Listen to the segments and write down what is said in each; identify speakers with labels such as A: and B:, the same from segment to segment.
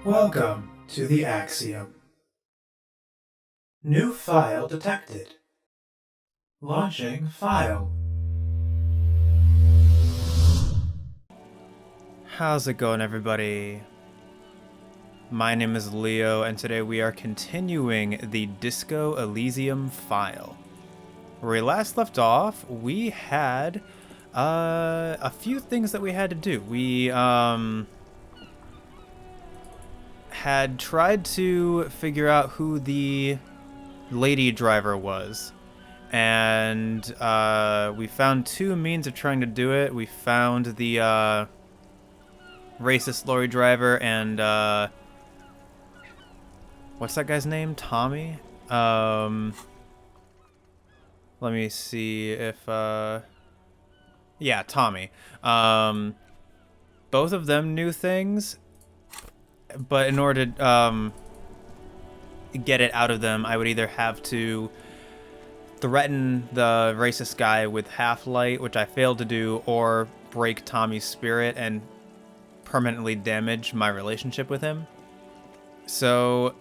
A: Welcome to the Axiom. New file detected. Launching file.
B: How's it going, everybody? My name is Leo, and today we are continuing the Disco Elysium file. Where we last left off, we had a few things that we had to do. We had tried to figure out who the lady driver was, and we found two means of trying to do it. We found the racist lorry driver and what's that guy's name? Tommy? Let me see if yeah, Tommy. Both of them knew things, but in order to get it out of them, I would either have to threaten the racist guy with half-light, which I failed to do, or break Tommy's spirit and permanently damage my relationship with him. So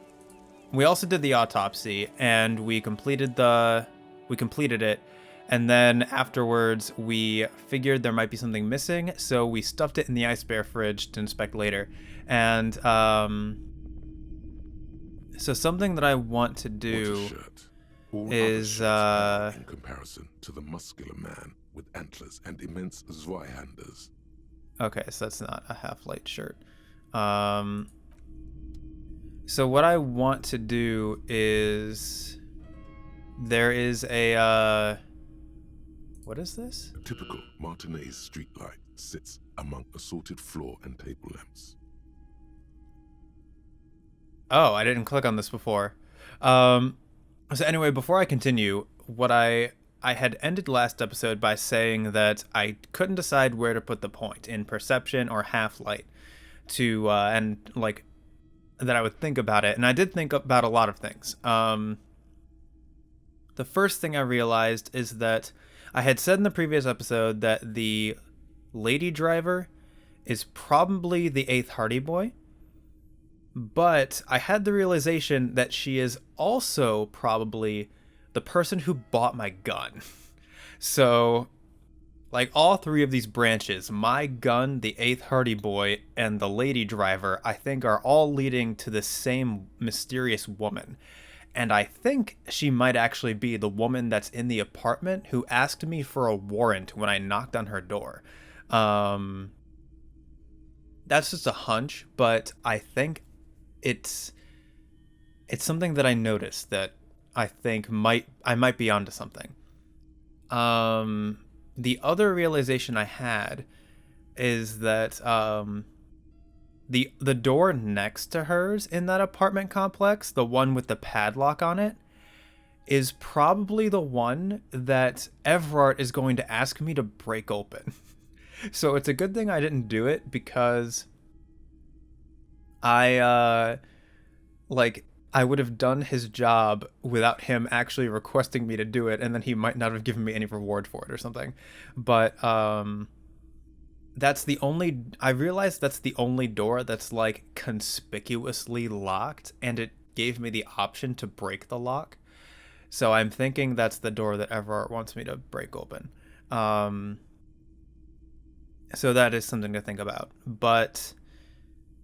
B: we also did the autopsy, and we completed it, and then afterwards we figured there might be something missing, so we stuffed it in the ice bear fridge to inspect later. And so something that I want to do is
C: in comparison to the muscular man with antlers and immense Zweihanders.
B: Okay, so that's not a half-light shirt. So what I want to do is there is a what is this?
C: A typical Martinez streetlight sits among assorted floor and table lamps.
B: Oh, I didn't click on this before. So anyway, before I continue, what I had ended last episode by saying that I couldn't decide where to put the point, in perception or half-light, to and like that I would think about it, and I did think about a lot of things. The first thing I realized is that I had said in the previous episode that the lady driver is probably the 8th Hardie Boy, but I had the realization that she is also probably the person who bought my gun. So, like, all three of these branches, my gun, the 8th Hardie Boy, and the lady driver, I think are all leading to the same mysterious woman. And I think she might actually be the woman that's in the apartment who asked me for a warrant when I knocked on her door. That's just a hunch, but I think it's something that I noticed that I think I might be onto something. The other realization I had is that the door next to hers in that apartment complex, the one with the padlock on it, is probably the one that Everard is going to ask me to break open. So it's a good thing I didn't do it, because I would have done his job without him actually requesting me to do it, and then he might not have given me any reward for it or something. But I realized that's the only door that's like conspicuously locked, and it gave me the option to break the lock. So I'm thinking that's the door that Everard wants me to break open. So that is something to think about. But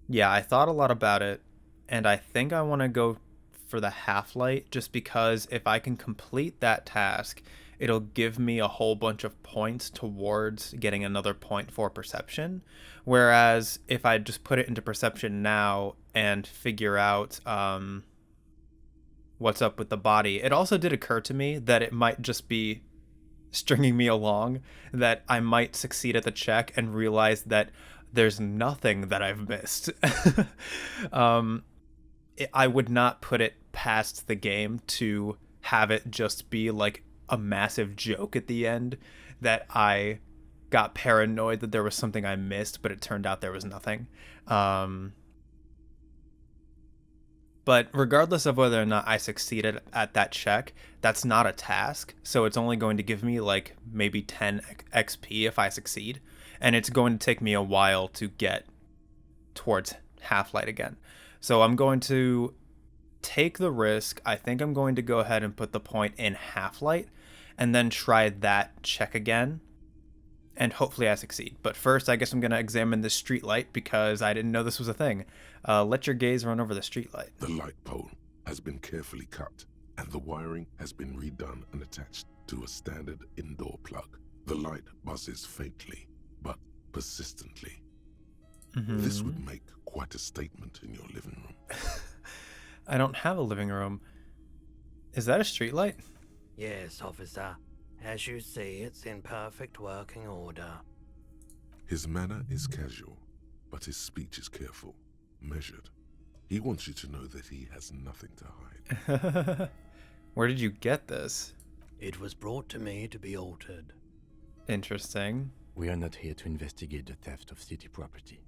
B: yeah, I thought a lot about it, and I think I want to go for the half-light, just because if I can complete that task, it'll give me a whole bunch of points towards getting another point for perception. Whereas if I just put it into perception now and figure out what's up with the body, it also did occur to me that it might just be stringing me along, that I might succeed at the check and realize that there's nothing that I've missed. I would not put it past the game to have it just be like a massive joke at the end, that I got paranoid that there was something I missed, but it turned out there was nothing. But regardless of whether or not I succeeded at that check, that's not a task, so it's only going to give me like maybe 10 XP if I succeed, and it's going to take me a while to get towards Half-Light again. So I'm going to take the risk. I think I'm going to go ahead and put the point in half light and then try that check again. And hopefully I succeed. But first, I guess I'm going to examine this street light because I didn't know this was a thing. Let your gaze run over the street light.
C: The light pole has been carefully cut, and the wiring has been redone and attached to a standard indoor plug. The light buzzes faintly, but persistently. This would make quite a statement in your living room.
B: I don't have a living room. Is that a street light?
D: Yes, officer. As you see, it's in perfect working order.
C: His manner is casual, but his speech is careful, measured. He wants you to know that he has nothing to hide.
B: Where did you get this?
D: It was brought to me to be altered.
B: Interesting.
E: We are not here to investigate the theft of city property.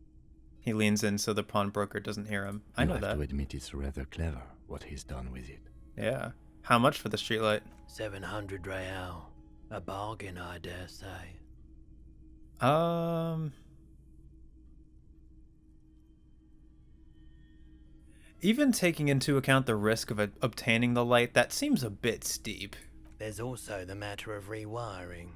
B: He leans in so the pawnbroker doesn't hear him. I know
E: You have
B: that.
E: to admit it's rather clever what he's done with it.
B: Yeah. How much for the streetlight?
D: 700 real. A bargain, I dare say.
B: Even taking into account the risk of obtaining the light, that seems a bit steep.
D: There's also the matter of rewiring.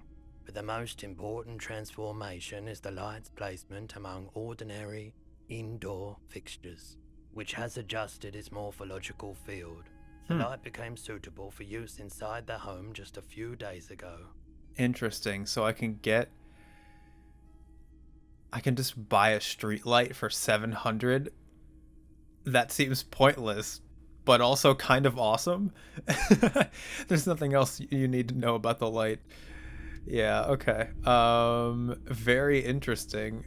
D: But the most important transformation is the light's placement among ordinary indoor fixtures, which has adjusted its morphological field. The light became suitable for use inside the home just a few days ago.
B: Interesting. So I can just buy a street light for 700. That seems pointless, but also kind of awesome. There's nothing else you need to know about the light. Yeah, okay. Very interesting.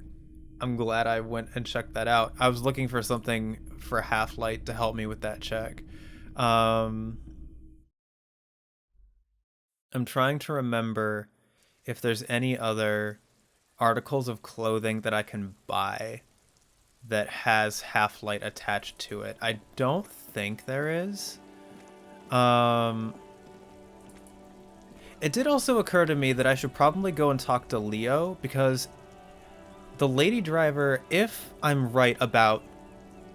B: I'm glad I went and checked that out. I was looking for something for half light to help me with that check. I'm trying to remember if there's any other articles of clothing that I can buy that has half light attached to it. I don't think there is. It did also occur to me that I should probably go and talk to Leo, because the lady driver, if I'm right about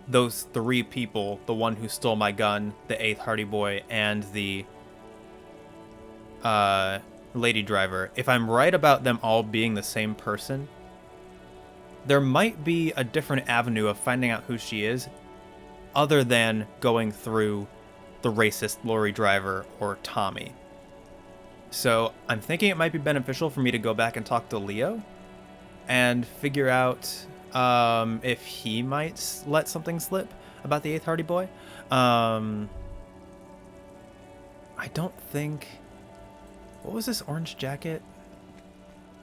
B: those three people, the one who stole my gun, the 8th Hardie Boy, and the lady driver, if I'm right about them all being the same person, there might be a different avenue of finding out who she is other than going through the racist lorry driver or Tommy. So I'm thinking it might be beneficial for me to go back and talk to Leo and figure out if he might let something slip about the 8th Hardie Boy. I don't think... What was this orange jacket?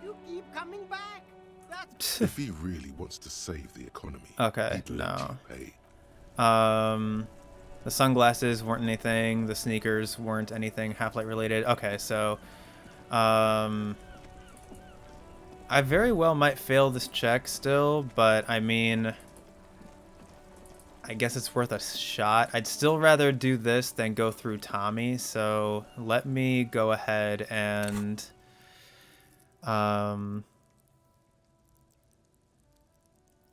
F: You keep coming back. That's
C: If he really wants to save the economy,
B: Okay,
C: he'd let
B: no.
C: you pay.
B: The sunglasses weren't anything. The sneakers weren't anything Half-Light related. Okay, so I very well might fail this check still, but I mean, I guess it's worth a shot. I'd still rather do this than go through Tommy, so let me go ahead and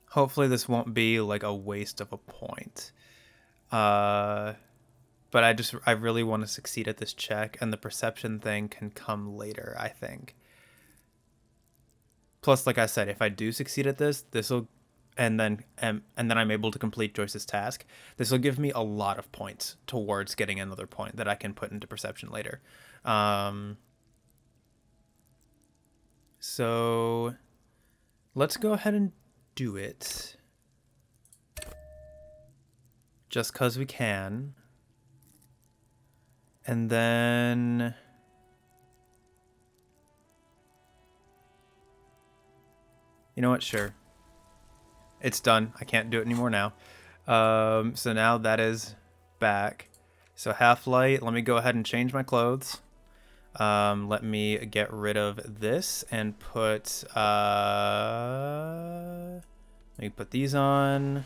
B: hopefully this won't be like a waste of a point. But I really want to succeed at this check, and the perception thing can come later, I think. Plus, like I said, if I do succeed at this'll, and then I'm able to complete Joyce's task, this will give me a lot of points towards getting another point that I can put into perception later. So let's go ahead and do it. Just 'cause we can. And then... You know what? Sure. It's done. I can't do it anymore now. So now that is back. So Half-Light, let me go ahead and change my clothes. Let me get rid of this and put... let me put these on.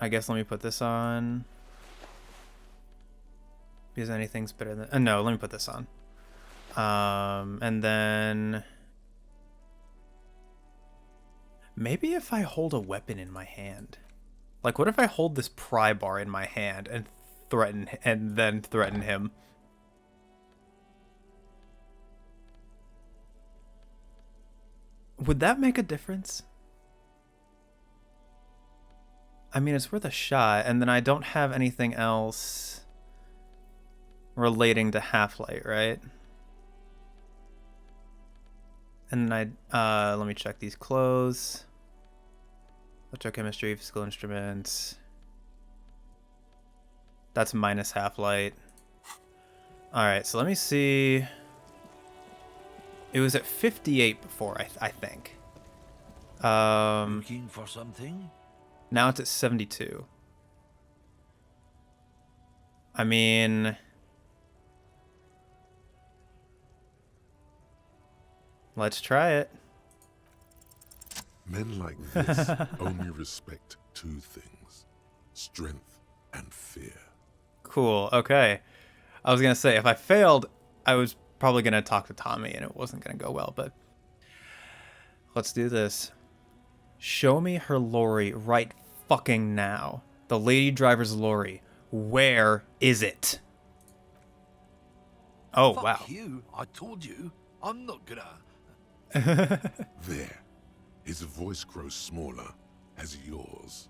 B: I guess let me put this on. Because anything's better than... no, let me put this on. And then... Maybe if I hold a weapon in my hand. Like, what if I hold this pry bar in my hand and then threaten him? Would that make a difference? I mean, it's worth a shot, and then I don't have anything else relating to Half-Light, right? And then let me check these clothes. Electrochemistry, physical instruments. That's minus Half-Light. Alright, so let me see. It was at 58 before, I think.
G: Looking for something?
B: Now it's at 72. I mean... let's try it.
C: Men like this only respect two things: strength and fear.
B: Cool, okay. I was gonna say, if I failed, I was probably gonna talk to Tommy and it wasn't gonna go well, but... let's do this. Show me her lorry right fucking now. The lady driver's lorry. Where is it? Oh,
G: Fuck
B: wow.
G: you, I told you. I'm not gonna...
C: There. His voice grows smaller as yours.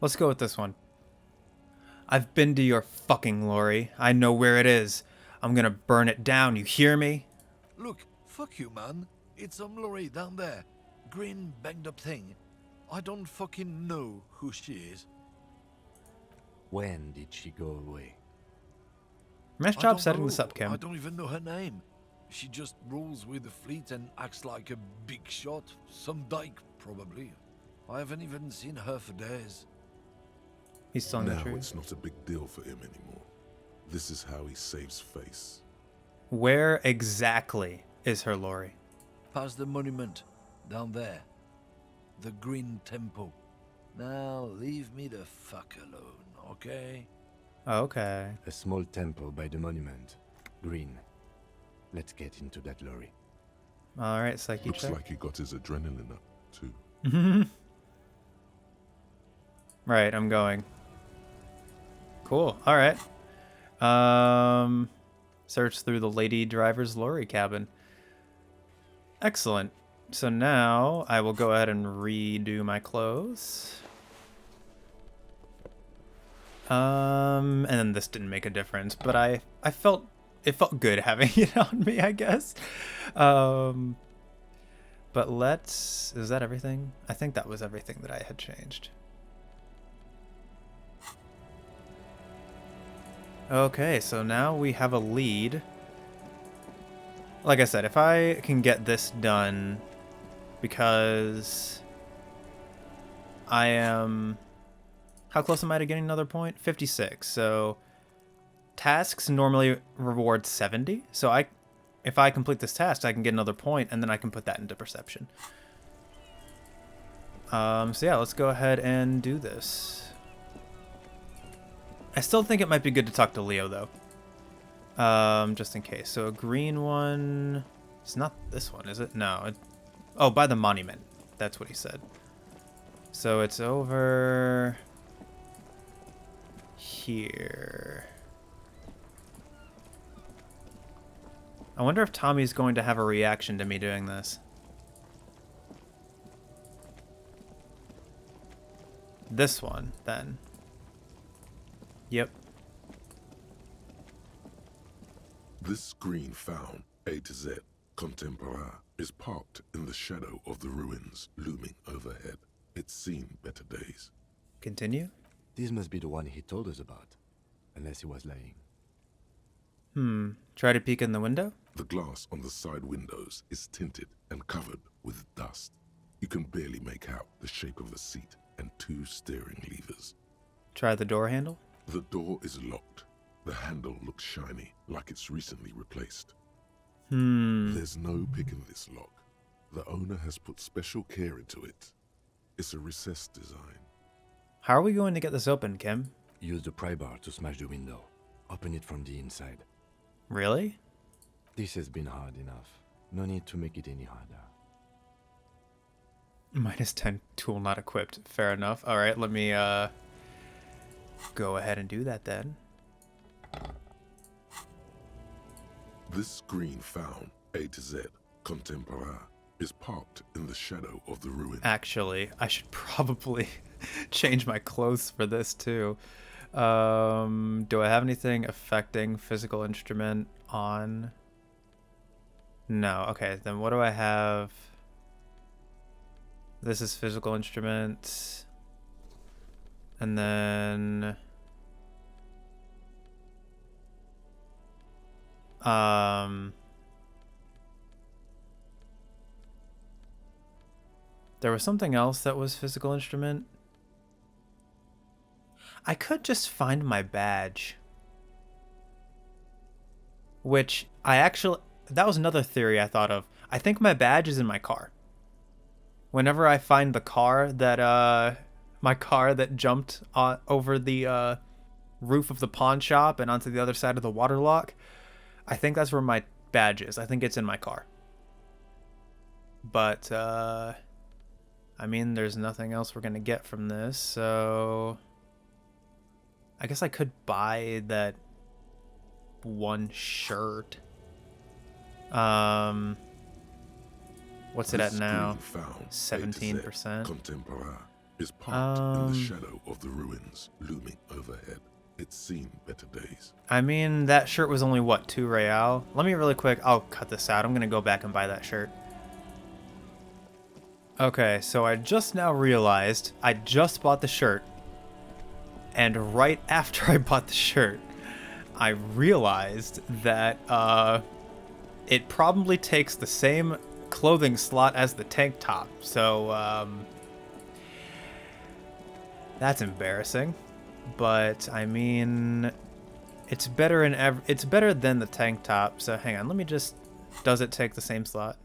B: Let's go with this one. I've been to your fucking lorry. I know where it is. I'm gonna burn it down, you hear me?
G: Look, fuck you, man. It's some lorry down there. Green, banged up thing. I don't fucking know who she is.
E: When did she go away?
B: Nice
G: I
B: job
G: don't
B: setting
G: know.
B: this up, Kim.
G: I don't even know her name. She just rolls with the fleet and acts like a big shot. Some dyke, probably. I haven't even seen her for days.
B: He's telling the
C: Now
B: truth.
C: it's not a big deal for him anymore. This is how he saves face.
B: Where exactly is her lorry?
G: Past the monument. Down there. The Green Temple. Now leave me the fuck alone, okay?
B: Okay.
E: A small temple by the monument. Green. Let's get into that lorry.
B: Alright, psyche
C: Looks
B: check.
C: like he got his adrenaline up, too.
B: Right, I'm going. Cool. Alright. Search through the lady driver's lorry cabin. Excellent. So now I will go ahead and redo my clothes. And then this didn't make a difference, but it felt good having it on me, I guess. But is that everything? I think that was everything that I had changed. Okay, so now we have a lead. Like I said, if I can get this done, because I am... how close am I to getting another point? 56. So tasks normally reward 70. So if I complete this task, I can get another point, and then I can put that into perception. So yeah, let's go ahead and do this. I still think it might be good to talk to Leo, though. Just in case. So a green one... it's not this one, is it? No. Oh, by the monument. That's what he said. So it's over... here. I wonder if Tommy's going to have a reaction to me doing this. This one, then. Yep.
C: This green found, A to Z, contemporaire, is parked in the shadow of the ruins looming overhead. It's seen better days.
B: Continue?
E: This must be the one he told us about. Unless he was lying.
B: Try to peek in the window?
C: The glass on the side windows is tinted and covered with dust. You can barely make out the shape of a seat and two steering levers.
B: Try the door handle?
C: The door is locked. The handle looks shiny, like it's recently replaced. There's no pick in this lock. The owner has put special care into it. It's a recessed design.
B: How are we going to get this open, Kim?
E: Use the pry bar to smash the window. Open it from the inside.
B: Really?
E: This has been hard enough. No need to make it any harder.
B: -10 tool not equipped. Fair enough. All right, let me go ahead and do that then.
C: This screen found A to Z, contemporaire, is parked in the shadow of the ruin.
B: Actually, I should probably change my clothes for this too. Do I have anything affecting physical instrument on? No. Okay, then what do I have? This is physical instrument. And then there was something else that was physical instrument. I could just find my badge. Which I actually, that was another theory I thought of. I think my badge is in my car. Whenever I find the car that, my car that jumped over the roof of the pawn shop and onto the other side of the water lock, I think that's where my badge is. I think it's in my car. But, I mean, there's nothing else we're going to get from this, so I guess I could buy that one shirt. What's it at now? 17%.
C: Contemporaire is parked in the shadow of the ruins looming overhead. It's seen better days.
B: I mean, that shirt was only, what, 2 real? Let me really quick, I'll cut this out. I'm going to go back and buy that shirt. Okay, so I just now realized I just bought the shirt. And right after I bought the shirt, I realized that it probably takes the same clothing slot as the tank top. So that's embarrassing. But I mean, it's better it's better than the tank top. So hang on, let me just, does it take the same slot?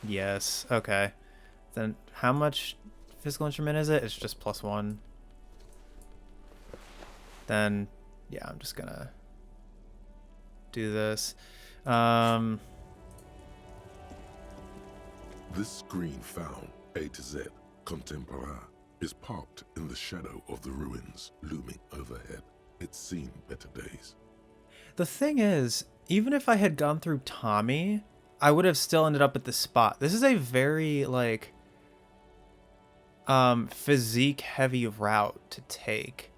B: Yes. Okay. Then how much physical instrument is it? It's just +1. Then yeah, I'm just gonna do this.
C: This screen found A to Z, contemporaire, is parked in the shadow of the ruins looming overhead. It's seen better days.
B: The thing is, even if I had gone through Tommy, I would have still ended up at this spot. This is a very, like, physique heavy route to take.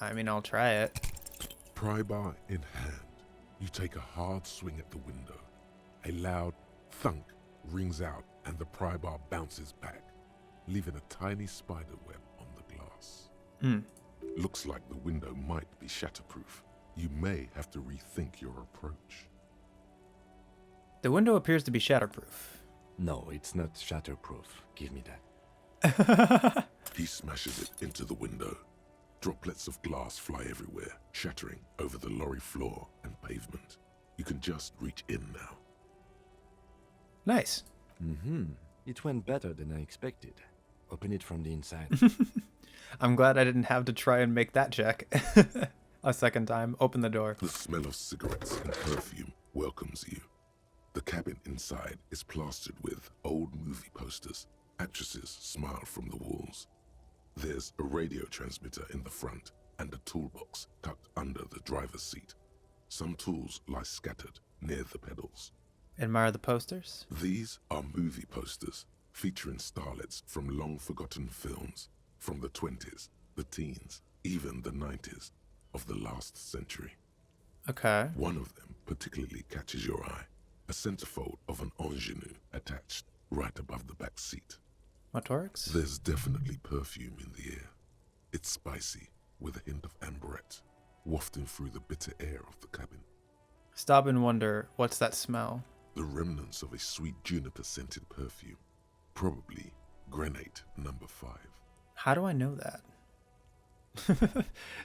B: I mean, I'll try it.
C: Pry bar in hand, you take a hard swing at the window. A loud thunk rings out and the pry bar bounces back, leaving a tiny spider web on the glass. Looks like the window might be shatterproof. You may have to rethink your approach.
B: The window appears to be shatterproof.
E: No, it's not shatterproof. Give me that.
C: He smashes it into the window. Droplets of glass fly everywhere, shattering over the lorry floor and pavement. You can just reach in now.
B: Nice.
E: It went better than I expected. Open it from the inside.
B: I'm glad I didn't have to try and make that check a second time. Open the door.
C: The smell of cigarettes and perfume welcomes you. The cabin inside is plastered with old movie posters. Actresses smile from the walls. There's a radio transmitter in the front and a toolbox tucked under the driver's seat. Some tools lie scattered near the pedals.
B: Admire the posters.
C: These are movie posters featuring starlets from long-forgotten films from the 20s, the teens, even the 90s of the last century.
B: Okay.
C: One of them particularly catches your eye. A centerfold of an ingenue attached right above the back seat.
B: Motorix?
C: There's definitely perfume in the air. It's spicy, with a hint of amberette, wafting through the bitter air of the cabin.
B: Stop and wonder, what's that smell?
C: The remnants of a sweet juniper-scented perfume. Probably Grenade No. 5.
B: How do I know that?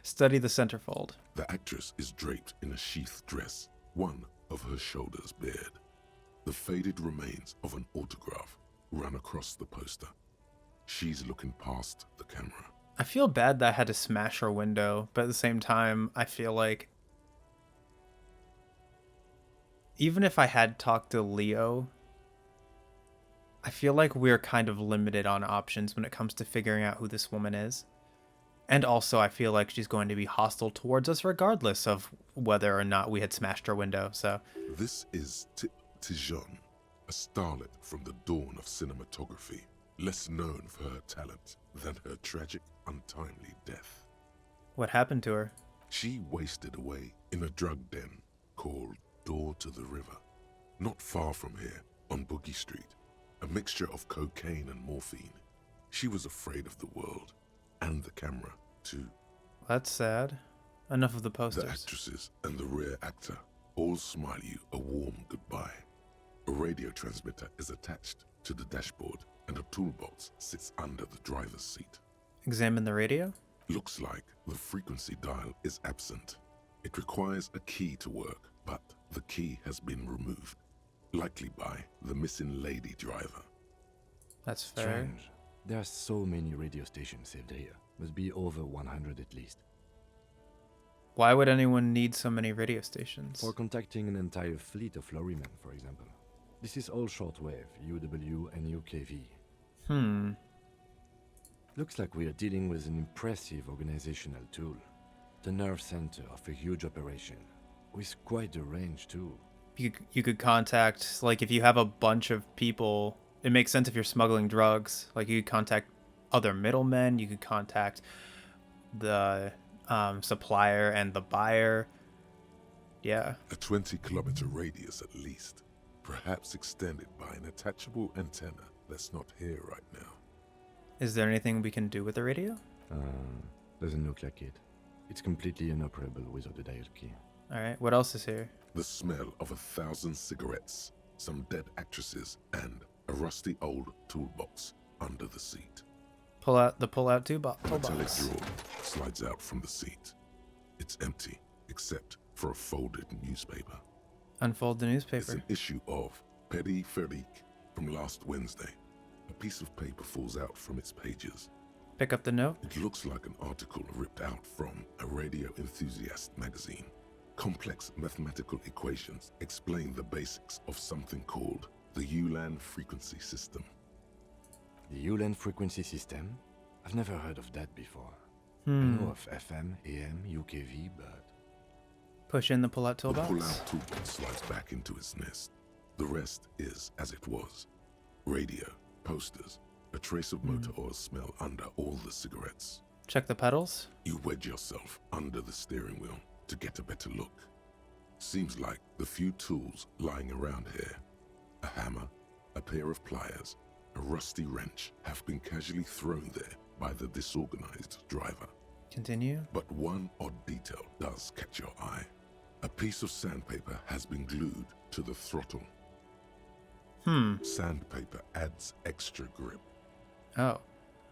B: Study the centerfold.
C: The actress is draped in a sheathed dress, one of her shoulders bared. The faded remains of an autograph run across the poster. She's looking past the camera.
B: I feel bad that I had to smash her window, but at the same time, I feel like even if I had talked to Leo, I feel like we're kind of limited on options when it comes to figuring out who this woman is. And also, I feel like she's going to be hostile towards us regardless of whether or not we had smashed her window, so...
C: This is Tijon, a starlet from the dawn of cinematography, less known for her talent than her tragic, untimely death.
B: What happened to her?
C: She wasted away in a drug den called Door to the River, not far from here, on Boogie Street, a mixture of cocaine and morphine. She was afraid of the world, and the camera, too.
B: That's sad. Enough of the posters.
C: The actresses and the rear actor all smile you a warm goodbye. A radio transmitter is attached to the dashboard, and a toolbox sits under the driver's seat.
B: Examine the radio?
C: Looks like the frequency dial is absent. It requires a key to work, but the key has been removed, likely by the missing lady driver.
B: That's fair.
E: Strange. There are so many radio stations saved here. Must be over 100 at least.
B: Why would anyone need so many radio stations?
E: For contacting an entire fleet of lorrymen, for example. This is all shortwave, UW and UKV. Looks like we are dealing with an impressive organizational tool. The nerve center of a huge operation, with quite a range too.
B: You could contact, like, if you have a bunch of people, it makes sense if you're smuggling drugs. Like, you could contact other middlemen, you could contact the supplier and the buyer. Yeah.
C: A 20-kilometer radius at least, perhaps extended by an attachable antenna that's not here right now.
B: Is there anything we can do with the radio?
E: Doesn't look like it. It's completely inoperable without the dial key.
B: Alright, what else is here?
C: The smell of 1,000 cigarettes, some dead actresses, and a rusty old toolbox under the seat.
B: Pull out the pull-out toolbox.
C: Metallic drawer slides out from the seat. It's empty, except for a folded newspaper.
B: Unfold the
C: It's
B: newspaper.
C: an issue of Petit Feric from last Wednesday. A piece of paper falls out from its pages.
B: Pick up the note.
C: It looks like an article ripped out from a radio enthusiast magazine. Complex mathematical equations explain the basics of something called the ULAN frequency system.
E: The ULAN frequency system? I've never heard of that before. I know of FM, AM, UKV, but...
B: Push in the pull-out
C: The
B: toolbox.
C: pull-out toolbox slides back into its nest. The rest is as it was. Radio, posters, a trace of motor oil smell under all the cigarettes.
B: Check the pedals.
C: You wedge yourself under the steering wheel to get a better look. Seems like the few tools lying around here, a hammer, a pair of pliers, a rusty wrench, have been casually thrown there by the disorganized driver.
B: Continue.
C: But one odd detail does catch your eye. A piece of sandpaper has been glued to the throttle. Sandpaper adds extra grip.
B: Oh.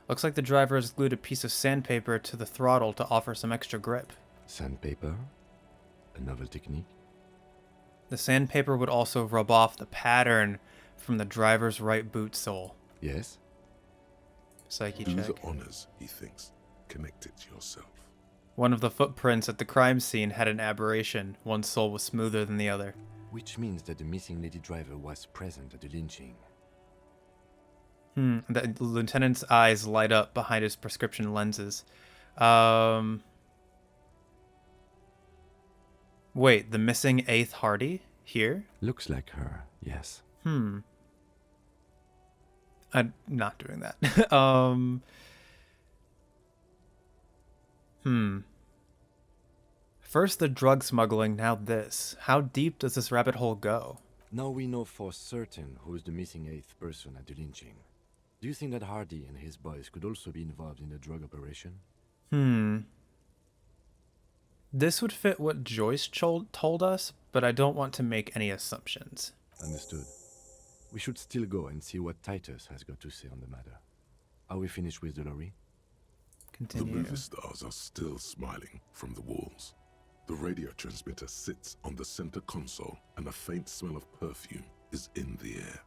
B: Looks like the driver has glued a piece of sandpaper to the throttle to offer some extra grip.
E: Sandpaper? A novel technique?
B: The sandpaper would also rub off the pattern from the driver's right boot sole.
E: Yes?
B: Psyche
C: Do
B: check.
C: the honors, he thinks. Connect it yourself.
B: One of the footprints at the crime scene had an aberration. One sole was smoother than the other.
E: Which means that the missing lady driver was present at the lynching.
B: The lieutenant's eyes light up behind his prescription lenses. Wait, the missing 8th Hardie? Here?
E: Looks like her, yes.
B: I'm not doing that. First the drug smuggling, now this. How deep does this rabbit hole go?
E: Now we know for certain who's the missing 8th person at the lynching. Do you think that Hardie and his boys could also be involved in the drug operation?
B: This would fit what Joyce told us, but I don't want to make any assumptions.
E: Understood. We should still go and see what Titus has got to say on the matter. Are we finished with the lorry?
C: The
B: Continue.
C: movie stars are still smiling from the walls. The radio transmitter sits on the center console, and a faint smell of perfume is in the air.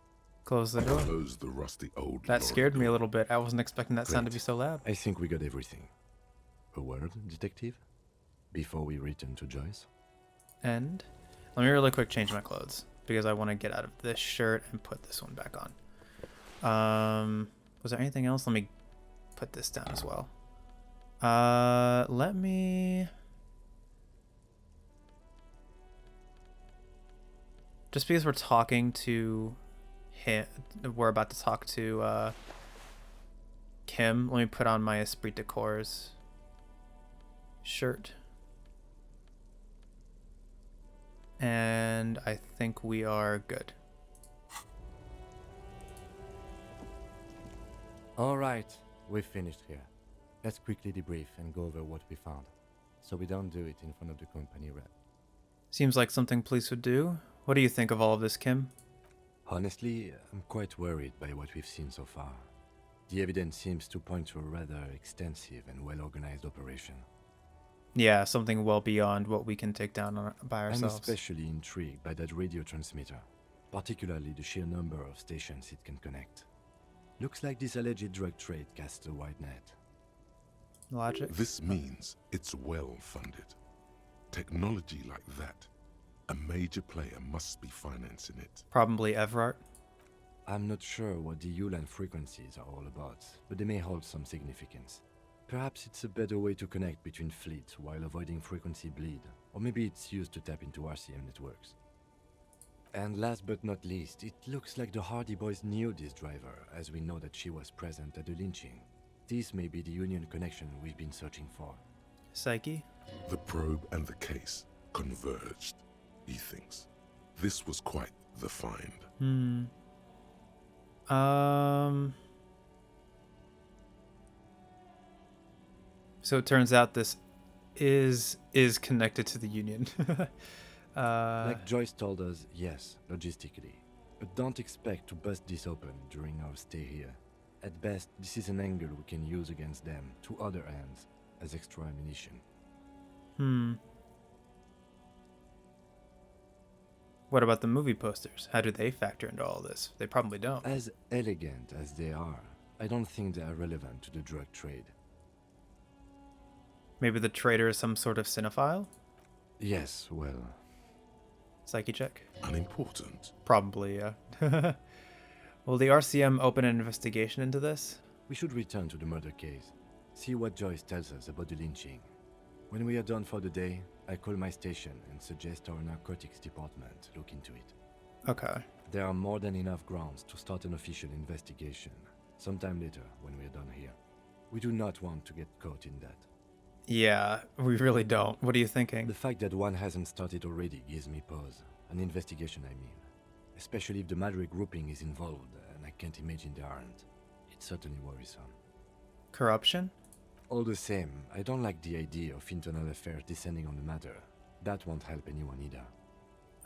B: Close the door.
C: Close the rusty old
B: That
C: Lorry
B: scared me a
C: door.
B: little bit. I wasn't expecting that sound to
E: Great.
B: be so loud.
E: I think we got everything. A word, detective? Before we return to Joyce?
B: And let me really quick change my clothes. because I want to get out of this shirt and put this one back on. Was there anything else? Let me put this down as well. Let me... Just because we're talking to him, we're about to talk to Kim, let me put on my Esprit de Corps shirt. And I think we are good.
E: All right, we've finished here. Let's quickly debrief and go over what we found, so we don't do it in front of the company rep.
B: Seems like something police would do. What do you think of all of this, Kim?
E: Honestly, I'm quite worried by what we've seen so far. The evidence seems to point to a rather extensive and well-organized operation.
B: Yeah, something well beyond what we can take down by ourselves.
E: I'm especially intrigued by that radio transmitter, particularly the sheer number of stations it can connect. Looks like this alleged drug trade casts a wide net.
B: Logic.
C: This means it's well funded. Technology like that, a major player must be financing it.
B: Probably Everart.
E: I'm not sure what the Ulan frequencies are all about, but they may hold some significance. Perhaps it's a better way to connect between fleets while avoiding frequency bleed, or maybe it's used to tap into RCM networks. And last but not least, it looks like the Hardie Boys knew this driver, as we know that she was present at the lynching. This may be the Union connection we've been searching for.
B: Psyche?
C: The probe and the case converged, he thinks. This was quite the find.
B: So it turns out this is connected to the Union.
E: Like Joyce told us, yes, logistically. But don't expect to bust this open during our stay here. At best, this is an angle we can use against them, to other ends, as extra ammunition.
B: What about the movie posters? How do they factor into all this? They probably don't.
E: As elegant as they are, I don't think they are relevant to the drug trade.
B: Maybe the trader is some sort of cinephile?
E: Yes, well...
B: Psyche check?
C: Unimportant.
B: Probably, yeah. Will the RCM open an investigation into this?
E: We should return to the murder case. See what Joyce tells us about the lynching. When we are done for the day, I call my station and suggest our narcotics department look into it.
B: Okay.
E: There are more than enough grounds to start an official investigation, sometime later when we are done here. We do not want to get caught in that.
B: Yeah, we really don't. What are you thinking?
E: The fact that one hasn't started already gives me pause. An investigation, I mean. Especially if the Madrid grouping is involved, and I can't imagine they aren't. It's certainly worrisome.
B: Corruption?
E: All the same, I don't like the idea of internal affairs descending on the matter. That won't help anyone either.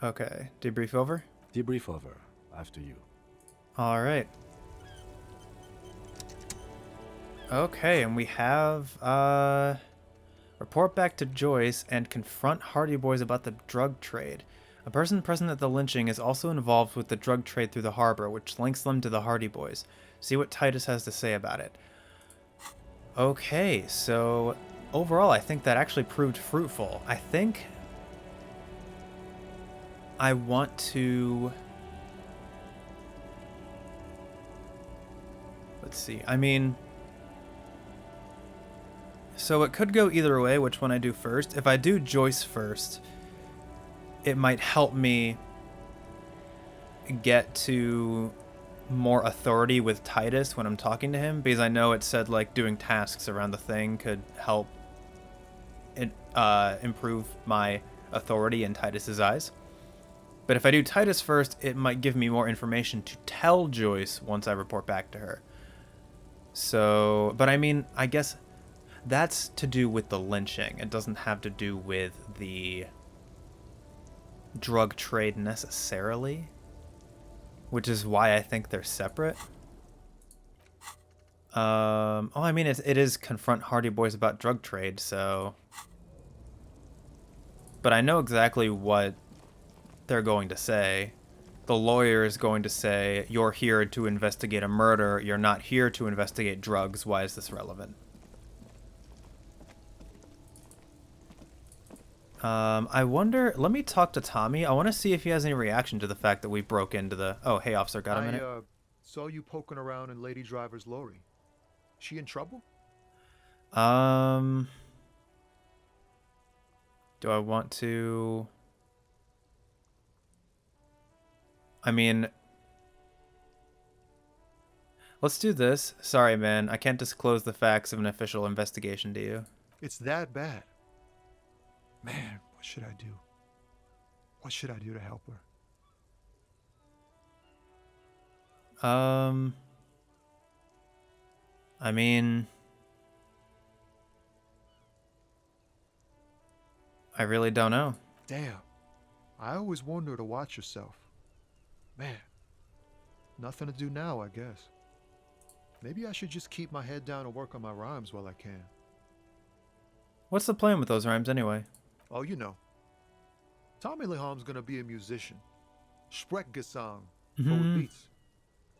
B: Okay. Debrief over?
E: Debrief over. After you.
B: All right. Okay, and we have report back to Joyce and confront Hardie Boys about the drug trade. A person present at the lynching is also involved with the drug trade through the harbor, which links them to the Hardie Boys. See what Titus has to say about it. Okay, so overall, I think that actually proved fruitful. I think I want to... Let's see. I mean... So it could go either way, which one I do first. If I do Joyce first, it might help me get to more authority with Titus when I'm talking to him, because I know it said like doing tasks around the thing could help it improve my authority in Titus's eyes. But if I do Titus first, it might give me more information to tell Joyce once I report back to her. So, but I mean, I guess that's to do with the lynching. It doesn't have to do with the drug trade necessarily, which is why I think they're separate. I mean, it is confront Hardie Boys about drug trade, so... But I know exactly what they're going to say. The lawyer is going to say, you're here to investigate a murder, you're not here to investigate drugs, why is this relevant? I wonder, let me talk to Tommy. I want to see if he has any reaction to the fact that we broke into the... Oh, hey, officer, got a minute?
H: I saw you poking around in Lady Driver's Lorry. She in trouble?
B: Do I want to... I mean... Let's do this. Sorry, man. I can't disclose the facts of an official investigation to you.
H: It's that bad. Man, what should I do? What should I do to help her?
B: I mean... I really don't know.
H: Damn. I always warned her to watch herself. Man. Nothing to do now, I guess. Maybe I should just keep my head down and work on my rhymes while I can.
B: What's the plan with those rhymes anyway?
H: Oh, you know. Tommy Leham's gonna be a musician. Sprechgesang. Go with beats.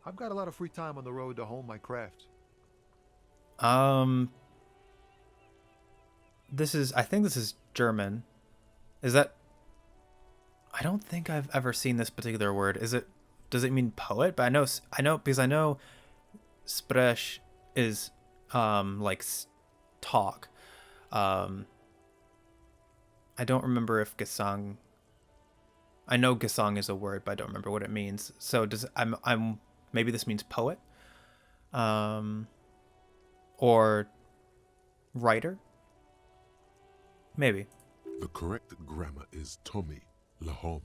H: I've got a lot of free time on the road to hone my craft.
B: I think this is German. Is that... I don't think I've ever seen this particular word. Does it mean poet? But I know because I know Sprech is like talk. I don't remember if Gesang... I know Gesang is a word, but I don't remember what it means. So I'm maybe this means poet? Or writer? Maybe.
C: The correct grammar is Tommy Lahom.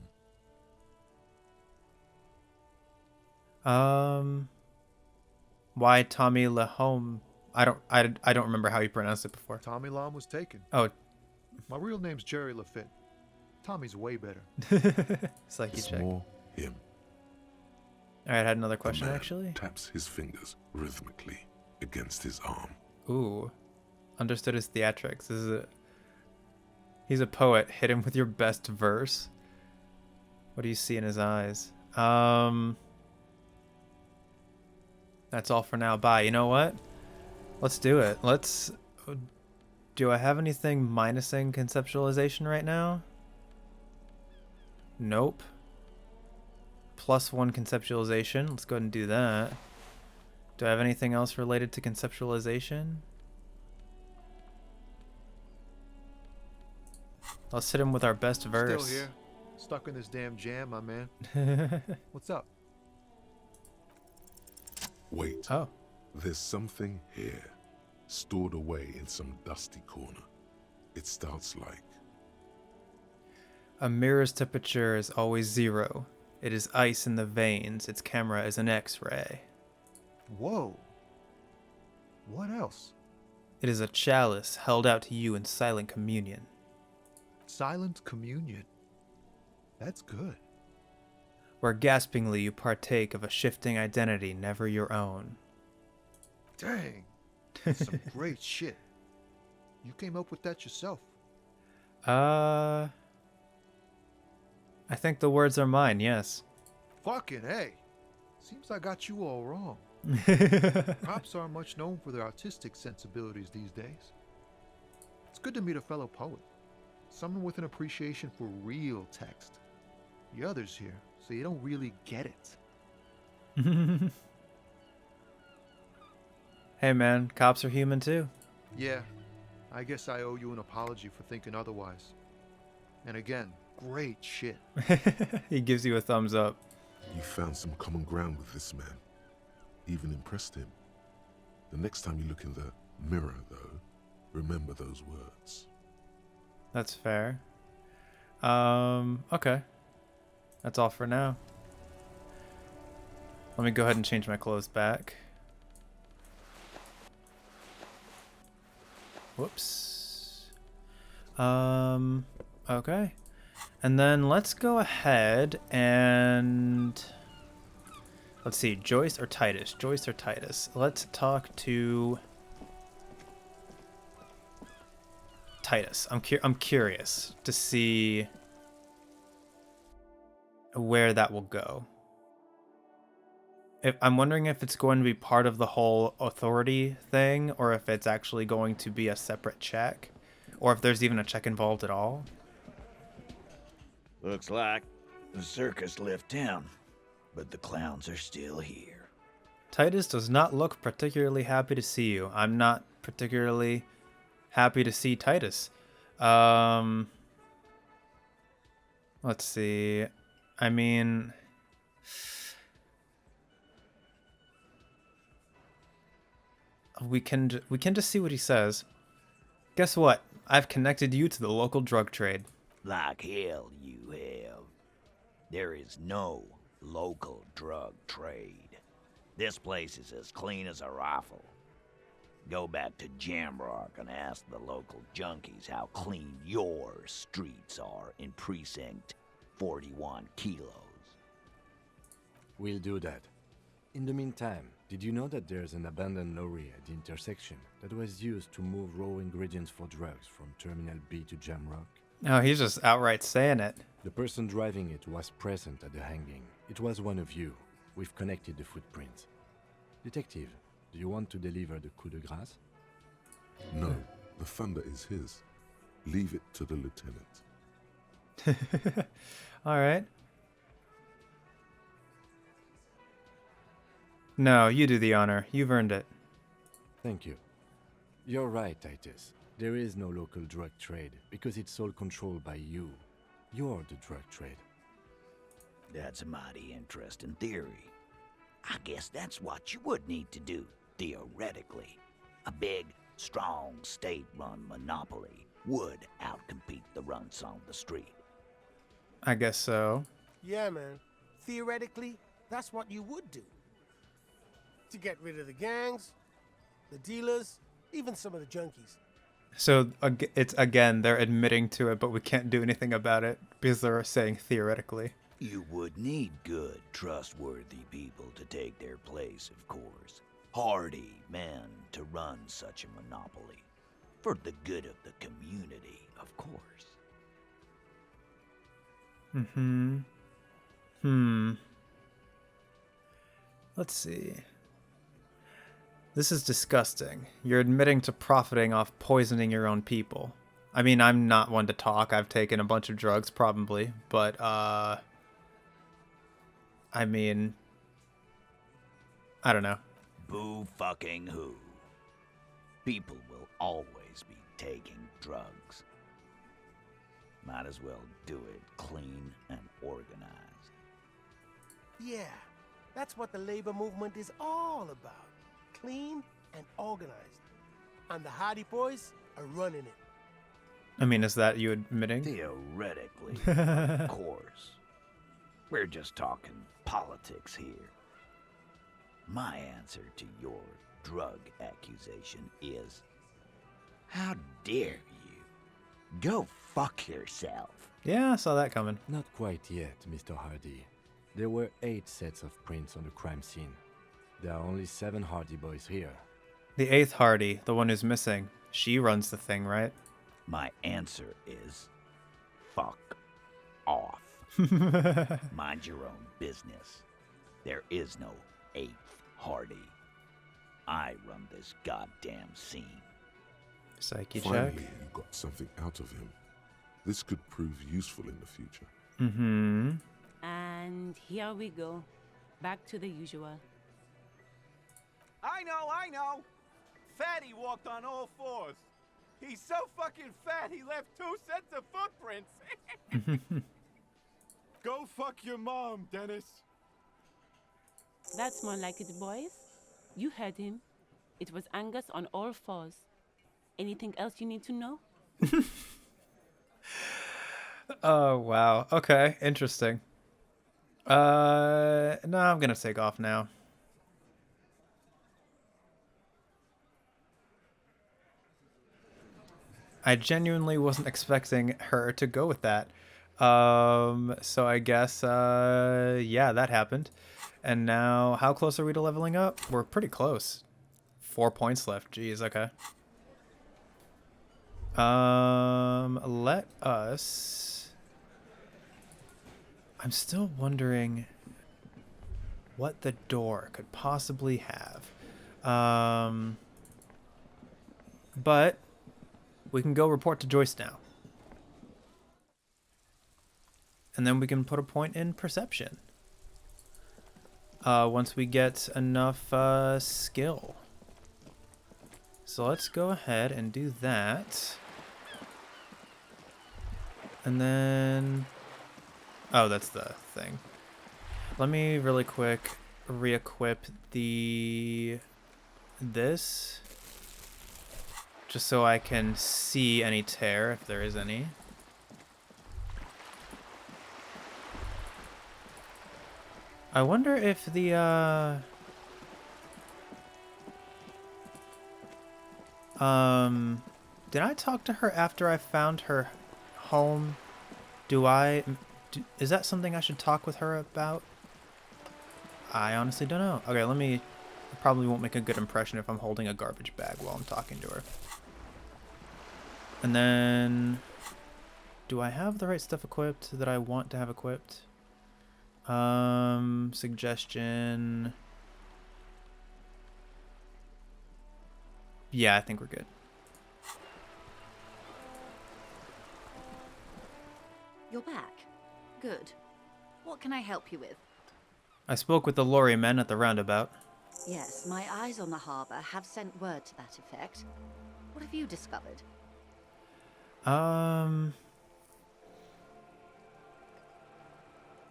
B: Why Tommy Lahom? I don't remember how you pronounced it before.
H: Tommy Lam was taken.
B: Oh.
H: My real name's Jerry Lafitte. Tommy's way better.
B: It's like you
C: It's
B: check.
C: more him.
B: Alright, I had another
C: The
B: question
C: man
B: actually.
C: taps his fingers rhythmically against his arm.
B: Ooh. Understood his theatrics. He's a poet. Hit him with your best verse. What do you see in his eyes? That's all for now. Bye. You know what? Let's do it. Do I have anything minusing conceptualization right now? Nope. +1 conceptualization. Let's go ahead and do that. Do I have anything else related to conceptualization? Let's hit him with our best verse.
H: Still here. Stuck in this damn jam, my man. What's up?
C: Wait.
B: Oh.
C: There's something here, stored away in some dusty corner. It starts like...
B: A mirror's temperature is always 0. It is ice in the veins. Its camera is an X-ray.
H: Whoa. What else?
B: It is a chalice held out to you in silent communion.
H: Silent communion. That's good.
B: Where gaspingly you partake of a shifting identity never your own.
H: Dang. That's some great shit. You came up with that yourself.
B: I think the words are mine, yes.
H: Fucking hey. Seems I got you all wrong. Cops aren't much known for their artistic sensibilities these days. It's good to meet a fellow poet. Someone with an appreciation for real text. The others here, so you don't really get it.
B: Hey man, cops are human too.
H: Yeah, I guess I owe you an apology for thinking otherwise. And again, great shit.
B: He gives you a thumbs up.
C: You found some common ground with this man. Even impressed him. The next time you look in the mirror, though, remember those words.
B: That's fair. Okay. That's all for now. Let me go ahead and change my clothes back. Whoops. Okay. And then let's go ahead and... Let's see, Joyce or Titus? Joyce or Titus? Let's talk to... Titus. I'm curious to see where that will go. I'm wondering if it's going to be part of the whole authority thing, or if it's actually going to be a separate check, or if there's even a check involved at all.
I: Looks like the circus left town, but the clowns are still here.
B: Titus does not look particularly happy to see you. I'm not particularly happy to see Titus. Let's see. I mean, we can just see what he says. Guess what? I've connected you to the local drug trade.
I: Like hell you have. There is no local drug trade. This place is as clean as a rifle. Go back to Jamrock and ask the local junkies how clean your streets are in Precinct 41 Kilos.
E: We'll do that. In the meantime, did you know that there's an abandoned lorry at the intersection that was used to move raw ingredients for drugs from Terminal B to Jamrock?
B: Oh, he's just outright saying it.
E: The person driving it was present at the hanging. It was one of you. We've connected the footprints. Detective, do you want to deliver the coup de grace?
C: No, the thunder is his. Leave it to the lieutenant.
B: All right. No, you do the honor. You've earned it.
E: Thank you. You're right, Titus. There is no local drug trade because it's all controlled by you. You're the drug trade.
I: That's a mighty interesting theory. I guess that's what you would need to do, theoretically. A big, strong, state-run monopoly would outcompete the runts on the street.
B: I guess so.
F: Yeah, man. Theoretically, that's what you would do. To get rid of the gangs, the dealers, even some of the junkies.
B: So it's again, they're admitting to it, but we can't do anything about it because they're saying theoretically.
I: You would need good, trustworthy people to take their place, of course. Hardy men to run such a monopoly. For the good of the community, of course.
B: Let's see. This is disgusting. You're admitting to profiting off poisoning your own people. I mean, I'm not one to talk. I've taken a bunch of drugs, probably. But, I mean, I don't know.
I: Boo fucking who. People will always be taking drugs. Might as well do it clean and organized.
F: Yeah, that's what the labor movement is all about. Clean and organized. And the Hardie Boys are running it.
B: I mean, is that you admitting?
I: Theoretically, of course. We're just talking politics here. My answer to your drug accusation is, how dare you? Go fuck yourself.
B: Yeah, I saw that coming.
E: Not quite yet, Mr. Hardy. There were 8 sets of prints on the crime scene. There are only 7 Hardie Boys here.
B: The 8th Hardy, the one who's missing, she runs the thing, right?
I: My answer is, fuck off. Mind your own business. There is no 8th Hardy. I run this goddamn scene.
B: Psyche
C: Finally,
B: check.
C: you got something out of him. This could prove useful in the future.
J: And here we go. Back to the usual.
K: I know! Fatty walked on all 4s. He's so fucking fat he left 2 sets of footprints. Go fuck your mom, Dennis.
J: That's more like it, boys. You heard him. It was Angus on all 4s. Anything else you need to know?
B: Oh, wow. Okay, interesting. No, I'm gonna take off now. I genuinely wasn't expecting her to go with that. So I guess, yeah, that happened. And now, how close are we to leveling up? We're pretty close. 4 points left. Jeez, okay. Let us... I'm still wondering what the door could possibly have. But we can go report to Joyce now. And then we can put a point in perception. Once we get enough skill. So let's go ahead and do that. And then... Oh, that's the thing. Let me really quick re-equip this. Just so I can see any tear, if there is any. I wonder if the, did I talk to her after I found her home? Is that something I should talk with her about? I honestly don't know. Okay, I probably won't make a good impression if I'm holding a garbage bag while I'm talking to her. And then, do I have the right stuff equipped that I want to have equipped? Suggestion. Yeah, I think we're good.
L: You're back. Good. What can I help you with?
B: I spoke with the Lorry men at the roundabout.
L: Yes, my eyes on the harbor have sent word to that effect. What have you discovered?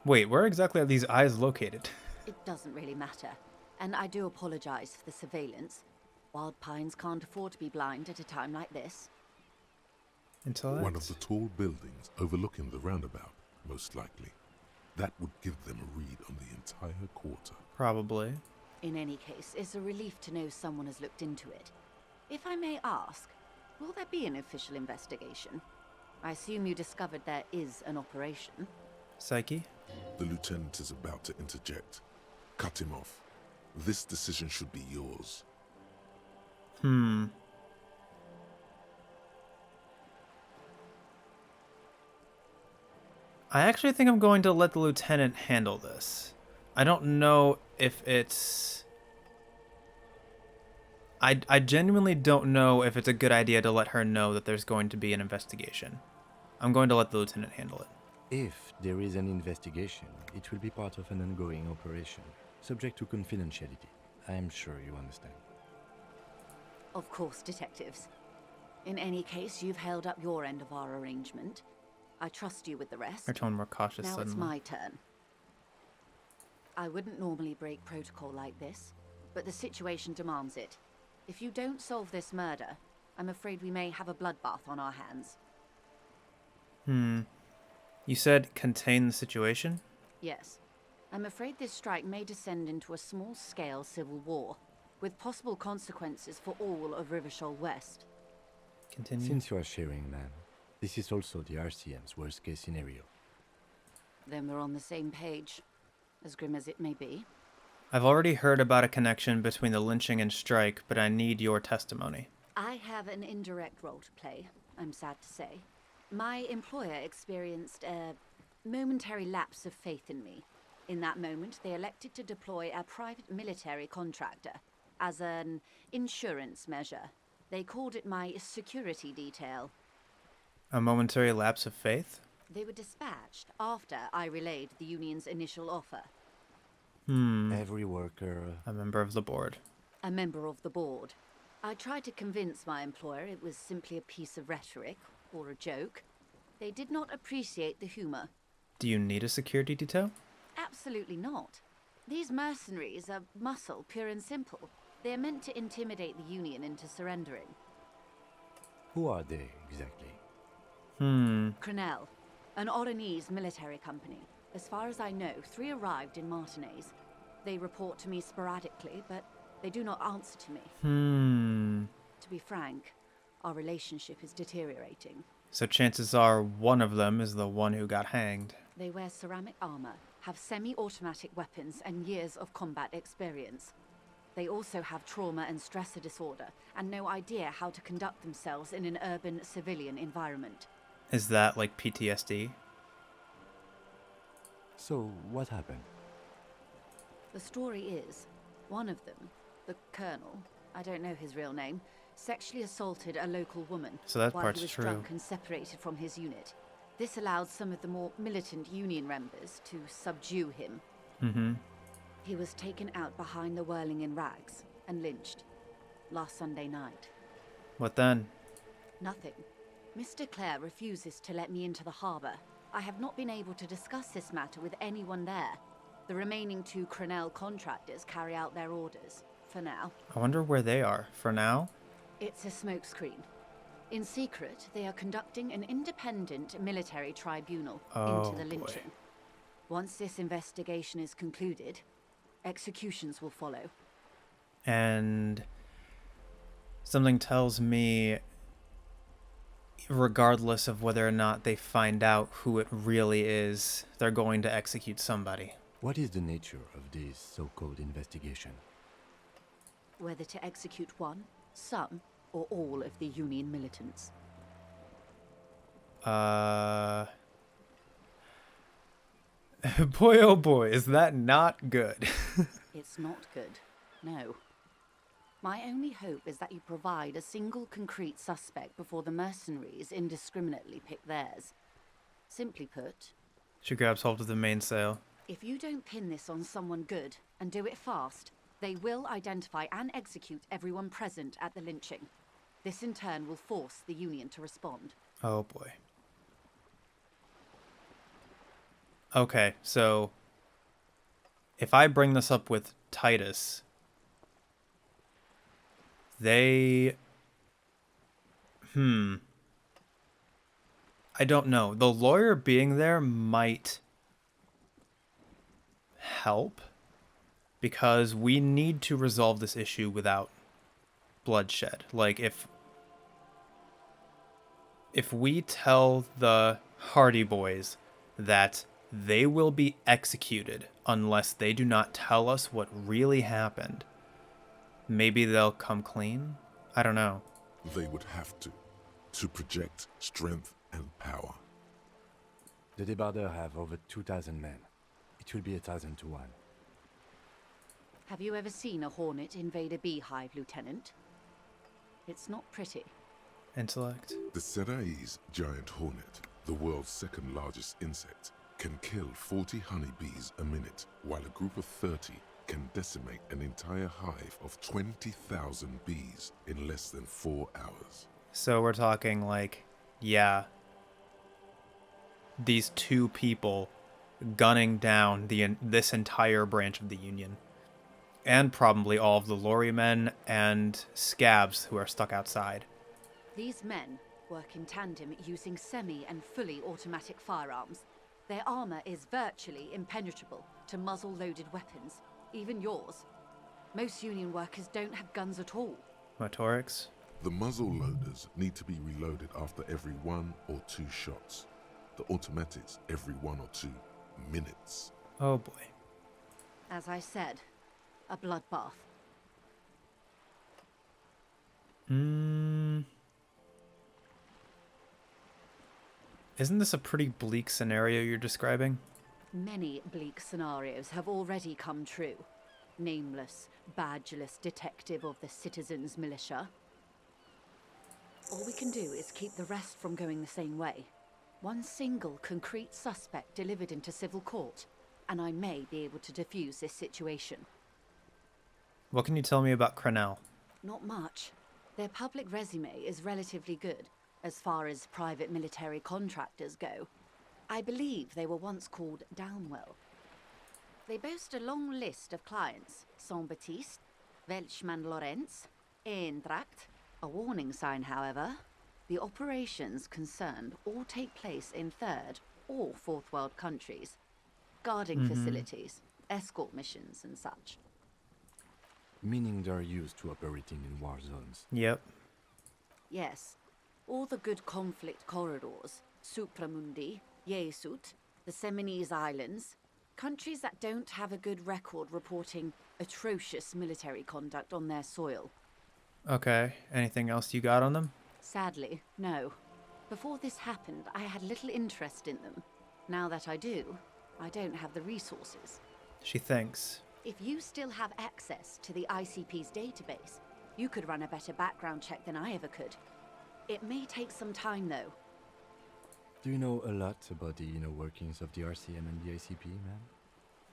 B: Wait, where exactly are these eyes located?
L: It doesn't really matter. And I do apologize for the surveillance. Wild Pines can't afford to be blind at a time like this.
C: One of the tall buildings overlooking the roundabout, most likely. That would give them a read on the entire quarter.
B: Probably.
L: In any case, it's a relief to know someone has looked into it. If I may ask, will there be an official investigation? I assume you discovered there is an operation.
B: Psyche?
C: The lieutenant is about to interject. Cut him off. This decision should be yours.
B: I actually think I'm going to let the lieutenant handle this. I don't know if it's... I genuinely don't know if it's a good idea to let her know that there's going to be an investigation. I'm going to let the lieutenant handle it.
E: If there is an investigation, it will be part of an ongoing operation, subject to confidentiality. I am sure you understand.
L: Of course, detectives. In any case, you've held up your end of our arrangement. I trust you with the rest.
B: Her tone more cautious
L: Now
B: suddenly.
L: it's my turn. I wouldn't normally break protocol like this, but the situation demands it. If you don't solve this murder, I'm afraid we may have a bloodbath on our hands.
B: You said contain the situation?
L: Yes. I'm afraid this strike may descend into a small-scale civil war, with possible consequences for all of Rivershoal West.
B: Continue.
E: Since you are sharing, ma'am, this is also the RCM's worst-case scenario.
L: Then we're on the same page, as grim as it may be.
B: I've already heard about a connection between the lynching and strike, but I need your testimony.
L: I have an indirect role to play, I'm sad to say. My employer experienced a momentary lapse of faith in me. In that moment, they elected to deploy a private military contractor as an insurance measure. They called it my security detail.
B: A momentary lapse of faith?
L: They were dispatched after I relayed the union's initial offer.
E: Every worker...
B: A member of the board.
L: A member of the board. I tried to convince my employer it was simply a piece of rhetoric, or a joke. They did not appreciate the humor.
B: Do you need a security detail?
L: Absolutely not. These mercenaries are muscle, pure and simple. They are meant to intimidate the Union into surrendering.
E: Who are they, exactly?
L: Crenell, an Oranese military company. As far as I know, 3 arrived in Martinez. They report to me sporadically, but they do not answer to me. To be frank, our relationship is deteriorating.
B: So chances are one of them is the one who got hanged.
L: They wear ceramic armor, have semi-automatic weapons, and years of combat experience. They also have trauma and stressor disorder, and no idea how to conduct themselves in an urban civilian environment.
B: Is that like PTSD?
E: So, what happened?
L: The story is, one of them, the colonel, I don't know his real name, sexually assaulted a local woman
B: So that
L: while
B: part's
L: he was
B: true.
L: drunk and separated from his unit. This allowed some of the more militant Union members to subdue him.
B: Mm-hmm.
L: He was taken out behind the whirling in rags and lynched last Sunday night.
B: What then?
L: Nothing. Mr. Clare refuses to let me into the harbor. I have not been able to discuss this matter with anyone there. The remaining 2 Crenell contractors carry out their orders, for now.
B: I wonder where they are for now.
L: It's a smokescreen. In secret, they are conducting an independent military tribunal into the lynching. Once this investigation is concluded, executions will follow.
B: And something tells me, regardless of whether or not they find out who it really is, they're going to execute somebody.
E: What is the nature of this so-called investigation?
L: Whether to execute one, some, or all of the Union militants.
B: Boy, oh boy, is that not good.
L: It's not good, no. My only hope is that you provide a single concrete suspect before the mercenaries indiscriminately pick theirs. Simply put,
B: She grabs hold of the mainsail.
L: if you don't pin this on someone good, and do it fast, they will identify and execute everyone present at the lynching. This in turn will force the Union to respond.
B: Oh boy. Okay, so if I bring this up with Titus, they... I don't know. The lawyer being there might help, because we need to resolve this issue without bloodshed. Like, if we tell the Hardie Boys that they will be executed unless they do not tell us what really happened, maybe they'll come clean? I don't know.
C: They would have to project strength and power.
E: The Debarders have over 2,000 men. It will be 1,000 to 1.
L: Have you ever seen a hornet invade a beehive, Lieutenant? It's not pretty.
B: Intellect.
C: The Serai's giant hornet, the world's second largest insect, can kill 40 honeybees a minute, while a group of 30 can decimate an entire hive of 20,000 bees in less than 4 hours.
B: So we're talking like, yeah, these 2 people gunning down this entire branch of the Union. And probably all of the Lorry men and scabs who are stuck outside.
L: These men work in tandem using semi and fully automatic firearms. Their armor is virtually impenetrable to muzzle-loaded weapons, even yours. Most Union workers don't have guns at all.
B: Motorics?
C: The muzzle loaders need to be reloaded after every 1 or 2 shots. The automatics every 1 or 2 minutes.
B: Oh boy.
L: As I said, a bloodbath.
B: Isn't this a pretty bleak scenario you're describing?
L: Many bleak scenarios have already come true. Nameless, badgeless detective of the citizens' militia. All we can do is keep the rest from going the same way. One single concrete suspect delivered into civil court, and I may be able to defuse this situation.
B: What can you tell me about Crenell?
L: Not much. Their public resume is relatively good, as far as private military contractors go. I believe they were once called Downwell. They boast a long list of clients: Saint-Baptiste, Welchman-Lorenz, Eintracht. A warning sign, however. The operations concerned all take place in third or fourth world countries. Guarding facilities, escort missions and such.
E: Meaning they're used to operating in war zones.
B: Yep.
L: Yes. All the good conflict corridors, Supramundi, Yesut, the Seminese Islands, countries that don't have a good record reporting atrocious military conduct on their soil.
B: Okay, anything else you got on them?
L: Sadly, no. Before this happened, I had little interest in them. Now that I do, I don't have the resources.
B: She thinks.
L: If you still have access to the ICP's database, you could run a better background check than I ever could. It may take some time, though.
E: Do you know a lot about the inner workings of the RCM and the ACP,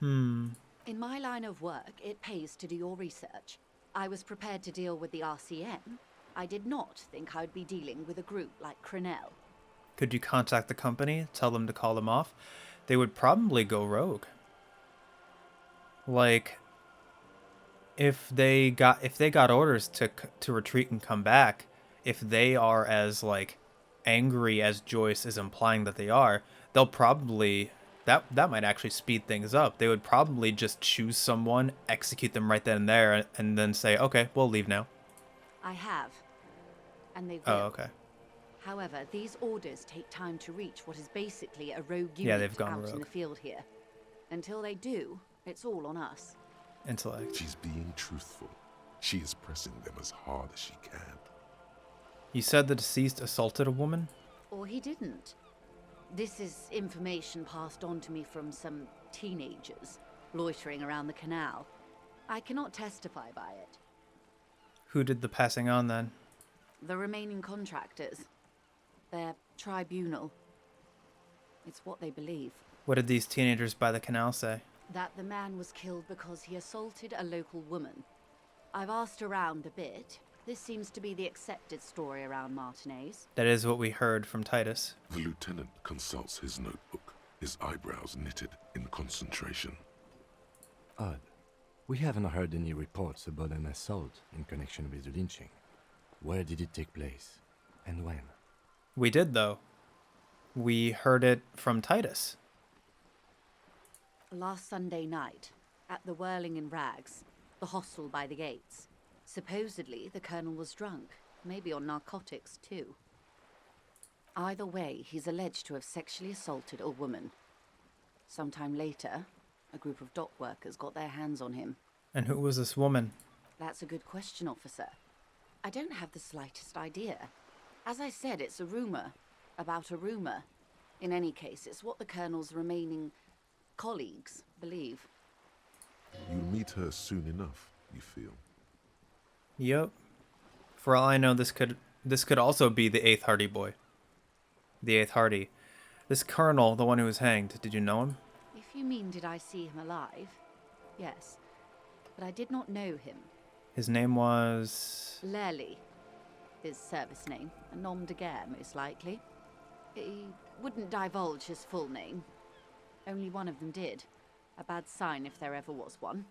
E: ma'am?
L: In my line of work, it pays to do your research. I was prepared to deal with the RCM. I did not think I'd be dealing with a group like Crenell.
B: Could you contact the company, tell them to call them off? They would probably go rogue. Like, if they got orders to retreat and come back, if they are as like angry as Joyce is implying that they are, they'll probably that might actually speed things up. They would probably just choose someone, execute them right then and there, and then say, "Okay, we'll leave now."
L: I have. And they will.
B: Oh, okay.
L: However, these orders take time to reach what is basically a rogue
B: Yeah,
L: unit
B: they've gone
L: out in
B: rogue.
L: the field here. Until they do, it's all on us.
B: Intellect.
C: She's being truthful. She is pressing them as hard as she can.
B: You said the deceased assaulted a woman?
L: Or he didn't. This is information passed on to me from some teenagers loitering around the canal. I cannot testify by it.
B: Who did the passing on then?
L: The remaining contractors. Their tribunal. It's what they believe.
B: What did these teenagers by the canal say?
L: That the man was killed because he assaulted a local woman. I've asked around a bit. This seems to be the accepted story around Martinez.
B: That is what we heard from Titus.
C: The lieutenant consults his notebook, his eyebrows knitted in concentration.
E: Odd. We haven't heard any reports about an assault in connection with the lynching. Where did it take place? And when?
B: We did, though. We heard it from Titus.
L: Last Sunday night, at the Whirling in Rags, the hostel by the gates. Supposedly, the colonel was drunk, maybe on narcotics too. Either way, he's alleged to have sexually assaulted a woman. Sometime later, a group of dock workers got their hands on him.
B: And who was this woman?
L: That's a good question, officer. I don't have the slightest idea. As I said, it's a rumor about a rumor. In any case, it's what the colonel's remaining colleagues believe.
C: You'll meet her soon enough, you feel?
B: Yep. For all I know, this could also be the 8th Hardie boy. The 8th Hardie. This colonel, the one who was hanged, did you know him?
L: If you mean did I see him alive? Yes. But I did not know him.
B: His name was...
L: Lorry. His service name. A nom de guerre, most likely. He wouldn't divulge his full name. Only one of them did. A bad sign if there ever was one.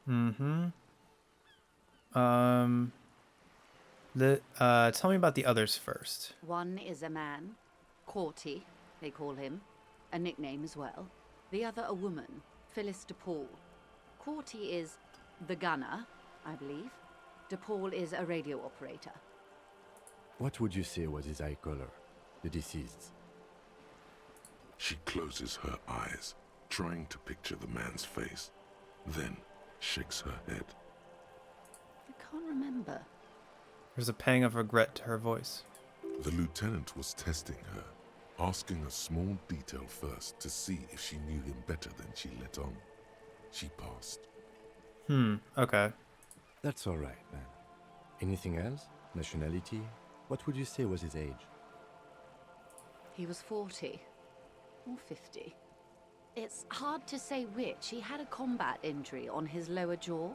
B: Tell me about the others first.
L: One is a man. Corty, they call him. A nickname as well. The other a woman. Phyllis DePaul. Corty is the gunner, I believe. DePaul is a radio operator.
E: What would you say was his eye color, the deceased's?
C: She closes her eyes, trying to picture the man's face, then shakes her head.
L: I can't remember.
B: There's a pang of regret to her voice.
C: The lieutenant was testing her, asking a small detail first to see if she knew him better than she let on. She passed.
B: Okay.
E: That's all right, man. Anything else? Nationality? What would you say was his age?
L: He was 40. Or 50. It's hard to say which. He had a combat injury on his lower jaw.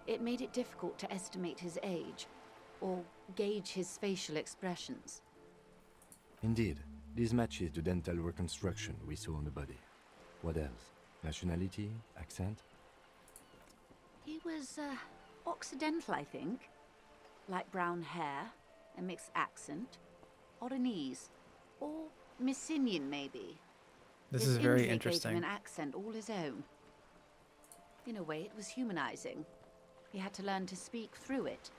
L: It made it difficult to estimate his age, or gauge his facial expressions.
E: Indeed. This matches the dental reconstruction we saw on the body. What else? Nationality? Accent?
L: He was, Occidental, I think. Light brown hair, a mixed accent, Oranese, or Messinian, maybe.
B: This
L: His
B: is very
L: injury
B: interesting.
L: gave him an accent all his own. In a way, it was humanizing. He had to learn to speak through it,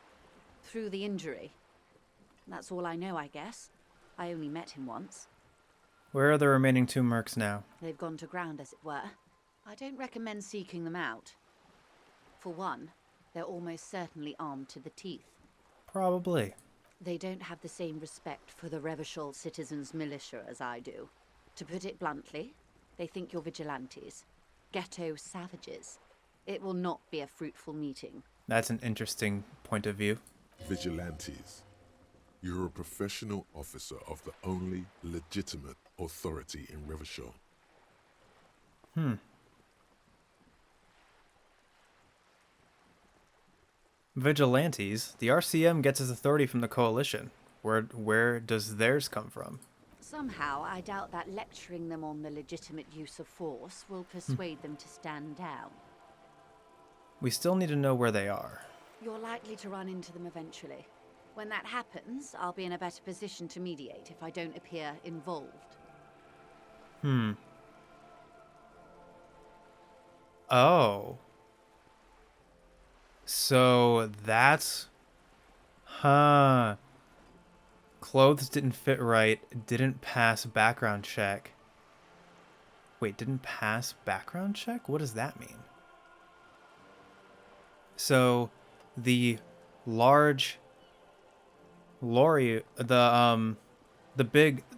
L: through the injury. That's all I know, I guess. I only met him once.
B: Where are the remaining 2 mercs now?
L: They've gone to ground, as it were. I don't recommend seeking them out. For one, they're almost certainly armed to the teeth.
B: Probably.
L: They don't have the same respect for the Revachol citizens' militia as I do. To put it bluntly, they think you're vigilantes. Ghetto savages. It will not be a fruitful meeting.
B: That's an interesting point of view.
C: Vigilantes. You're a professional officer of the only legitimate authority in Rivershaw.
B: Vigilantes. The RCM gets its authority from the Coalition. Where does theirs come from?
L: Somehow, I doubt that lecturing them on the legitimate use of force will persuade them to stand down.
B: We still need to know where they are.
L: You're likely to run into them eventually. When that happens, I'll be in a better position to mediate if I don't appear involved.
B: Oh. So that's... Clothes didn't fit right, didn't pass background check. Wait, didn't pass background check? What does that mean? So, the large Lorry, the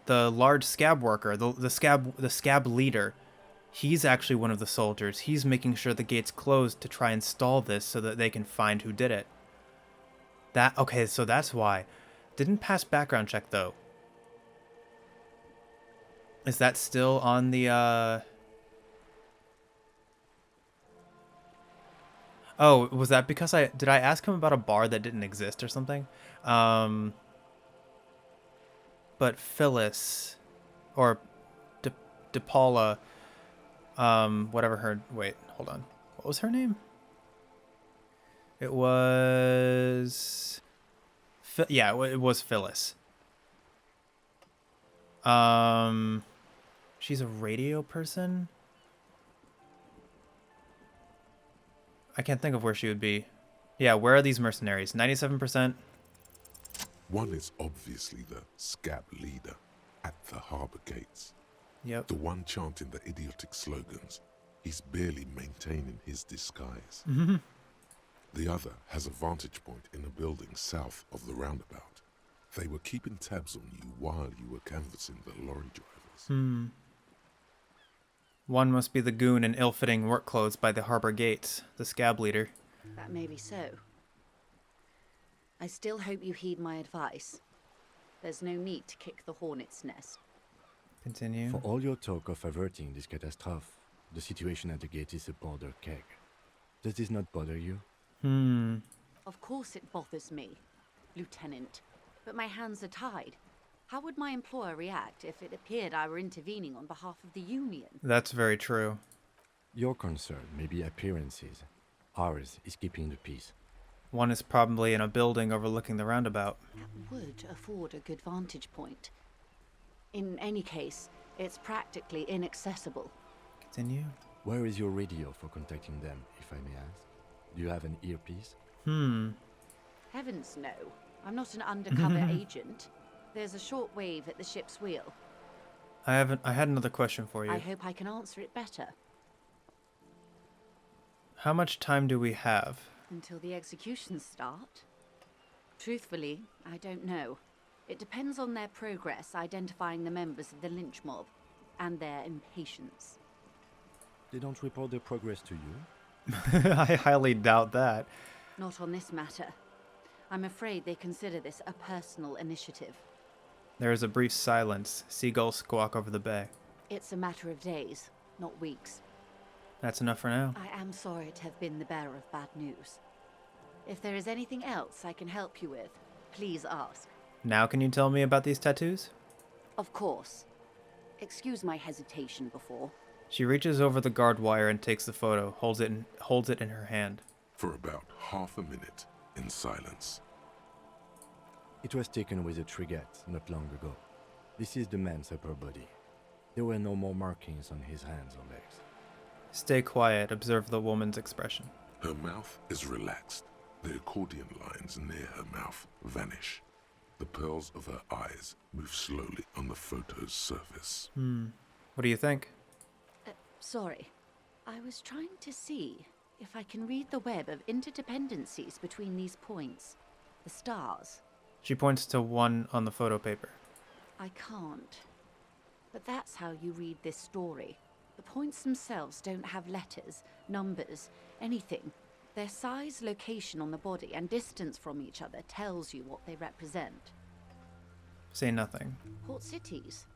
B: large scab worker, the scab leader, he's actually one of the soldiers. He's making sure the gate's closed to try and stall this so that they can find who did it. Okay, so that's why. Didn't pass background check though. Is that still on the Oh, was that because did I ask him about a bar that didn't exist or something? But Phyllis, or DePaula, whatever her, wait, hold on. What was her name? It was, yeah, it was Phyllis. She's a radio person? I can't think of where she would be. Yeah, where are these mercenaries? 97%.
C: One is obviously the scab leader at the harbour gates.
B: Yep.
C: The one chanting the idiotic slogans. He's barely maintaining his disguise. The other has a vantage point in a building south of the roundabout. They were keeping tabs on you while you were canvassing the lorry drivers.
B: One must be the goon in ill-fitting work clothes by the harbour gates, the scab leader.
L: That may be so. I still hope you heed my advice. There's no need to kick the hornet's nest.
B: Continue.
E: For all your talk of averting this catastrophe, the situation at the gate is a powder keg. Does this not bother you?
L: Of course it bothers me, Lieutenant. But my hands are tied. How would my employer react if it appeared I were intervening on behalf of the Union?
B: That's very true.
E: Your concern may be appearances. Ours is keeping the peace.
B: One is probably in a building overlooking the roundabout.
L: That would afford a good vantage point. In any case, it's practically inaccessible.
B: Continue.
E: Where is your radio for contacting them, if I may ask? Do you have an earpiece?
L: Heavens no. I'm not an undercover agent. There's a short wave at the ship's wheel.
B: I had another question for you.
L: I hope I can answer it better.
B: How much time do we have?
L: Until the executions start? Truthfully, I don't know. It depends on their progress identifying the members of the lynch mob and their impatience.
E: They don't report their progress to you?
B: I highly doubt that.
L: Not on this matter. I'm afraid they consider this a personal initiative.
B: There is a brief silence. Seagulls squawk over the bay.
L: It's a matter of days, not weeks.
B: That's enough for now.
L: I am sorry to have been the bearer of bad news. If there is anything else I can help you with, please ask.
B: Now can you tell me about these tattoos?
L: Of course. Excuse my hesitation before.
B: She reaches over the guard wire and takes the photo, holds it in her hand.
C: For about half a minute in silence.
E: It was taken with a Trigette not long ago. This is the man's upper body. There were no more markings on his hands or legs.
B: Stay quiet, observe the woman's expression.
C: Her mouth is relaxed. The accordion lines near her mouth vanish. The pearls of her eyes move slowly on the photo's surface.
B: What do you think?
L: Sorry. I was trying to see if I can read the web of interdependencies between these points. The stars.
B: She points to one on the photo paper.
L: I can't. But that's how you read this story. The points themselves don't have letters, numbers, anything. Their size, location on the body, and distance from each other tells you what they represent.
B: Say nothing.
L: Port cities.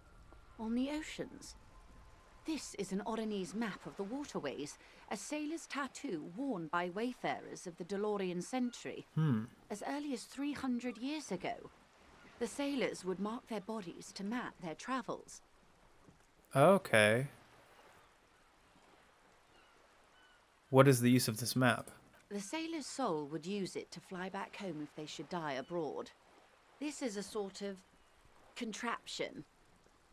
L: On the oceans. This is an Oronese map of the waterways, a sailor's tattoo worn by wayfarers of the DeLorean century. As early as 300 years ago. The sailors would mark their bodies to map their travels.
B: Okay. What is the use of this map?
L: The sailor's soul would use it to fly back home if they should die abroad. This is a sort of contraption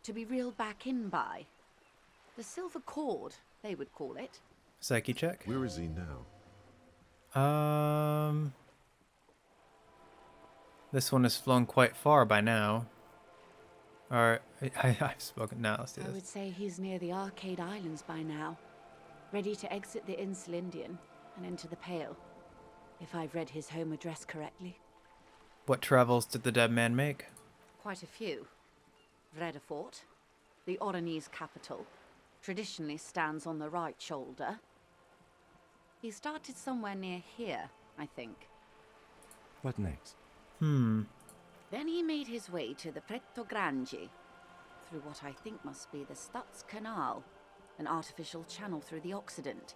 L: to be reeled back in by. The silver cord, they would call it.
B: Psyche check.
C: Where is he now?
B: This one has flown quite far by now. Or, I've spoken now, let's do this.
L: I would say he's near the Arcade Islands by now, ready to exit the Insulindian and enter the Pale, if I've read his home address correctly.
B: What travels did the dead man make?
L: Quite a few. Vredefort, the Oronese capital, traditionally stands on the right shoulder. He started somewhere near here, I think.
E: What next?
L: Then he made his way to the Pretto Grande, through what I think must be the Stutz Canal, an artificial channel through the Occident.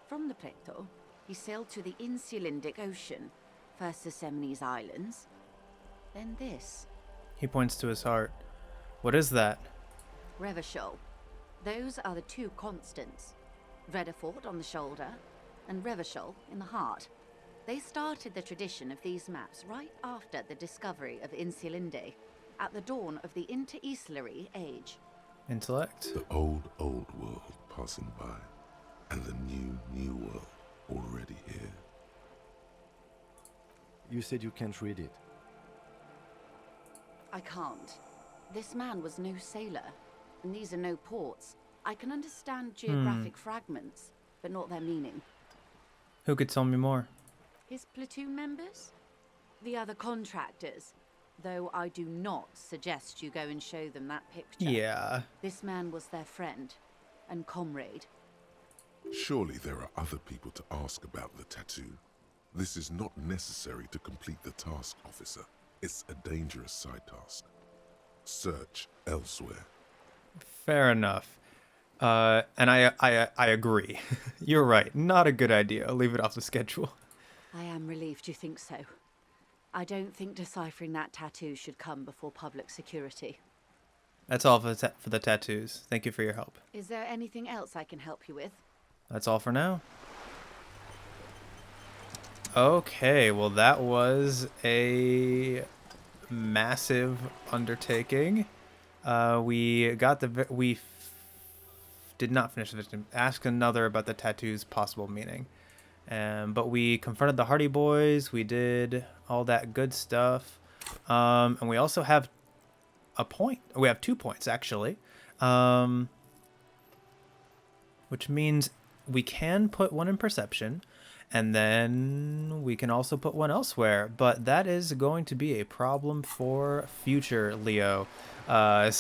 L: From the Pretto, he sailed to the Insulindic Ocean, first the Semines Islands, then this.
B: He points to his heart. What is that?
L: Revachol. Those are the two constants. Vredefort on the shoulder, and Revachol in the heart. They started the tradition of these maps right after the discovery of Insulinde, at the dawn of the Inter-Islary Age.
B: Intellect?
C: The old world passing by, and the new world already here.
E: You said you can't read it.
L: I can't. This man was no sailor, and these are no ports. I can understand geographic fragments, but not their meaning.
B: Who could tell me more?
L: His platoon members? The other contractors. Though I do not suggest you go and show them that picture.
B: Yeah.
L: This man was their friend and comrade.
C: Surely there are other people to ask about the tattoo. This is not necessary to complete the task, officer. It's a dangerous side task. Search elsewhere.
B: Fair enough. And I agree. You're right. Not a good idea. Leave it off the schedule.
L: I am relieved you think so. I don't think deciphering that tattoo should come before public security.
B: That's all for the tattoos. Thank you for your help.
L: Is there anything else I can help you with?
B: That's all for now. Okay, well that was a massive undertaking. We did not finish the victim. Ask another about the tattoo's possible meaning. But we confronted the Hardie Boys. We did all that good stuff. And we also have a point. We have 2 points, actually. Which means we can put one in perception. And then we can also put one elsewhere. But that is going to be a problem for future Leo. Yeah,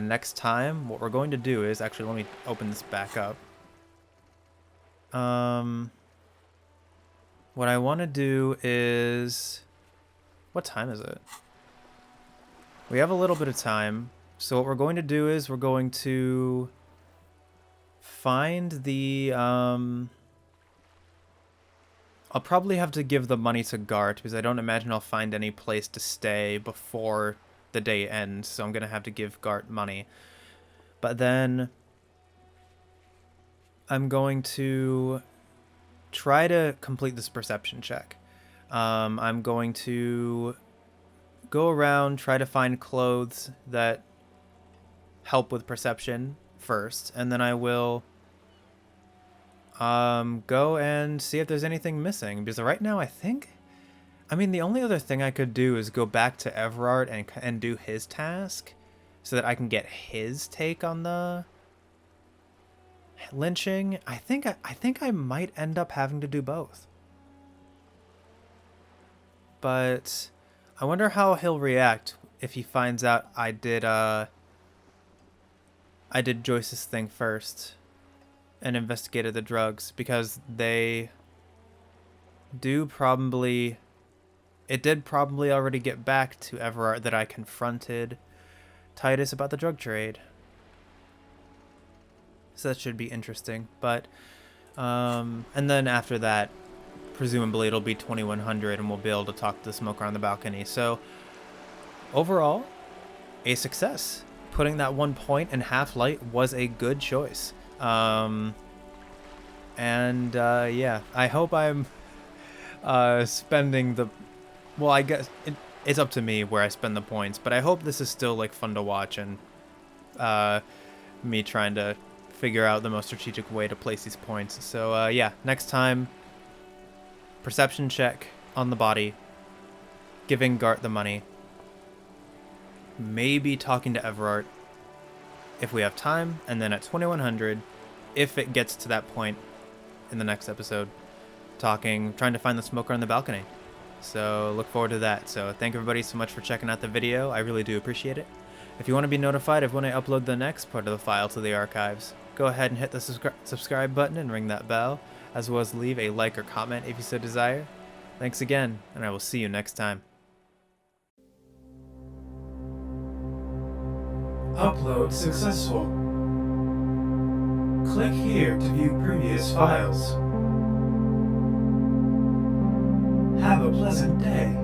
B: next time what we're going to do is... Actually, let me open this back up. What I want to do is... What time is it? We have a little bit of time. So what we're going to do is we're going to find the... I'll probably have to give the money to Gart because I don't imagine I'll find any place to stay before the day ends. So I'm going to have to give Gart money. But then I'm going to try to complete this perception check. I'm going to go around, try to find clothes that help with perception first, and then I will go and see if there's anything missing. Because right now, I mean, the only other thing I could do is go back to Everard and do his task so that I can get his take on the lynching. I think I might end up having to do both. But I wonder how he'll react if he finds out I did Joyce's thing first and investigated the drugs, because they do probably it did probably already get back to Everard that I confronted Titus about the drug trade. So that should be interesting. But, and then after that, presumably it'll be 2100 and we'll be able to talk to the smoker on the balcony. So, overall, a success. Putting that 1 point in half light was a good choice. Yeah, I hope I'm spending the... Well, I guess it's up to me where I spend the points, but I hope this is still like fun to watch and me trying to figure out the most strategic way to place these points. So yeah, next time, perception check on the body, giving Gart the money, maybe talking to Everard if we have time, and then at 2100, if it gets to that point in the next episode, trying to find the smoker on the balcony. So look forward to that. So thank everybody so much for checking out the video. I really do appreciate it. If you want to be notified of when I upload the next part of the file to the archives, go ahead and hit the subscribe button and ring that bell, as well as leave a like or comment if you so desire. Thanks again, and I will see you next time.
A: Upload successful. Click here to view previous files. Have a pleasant day.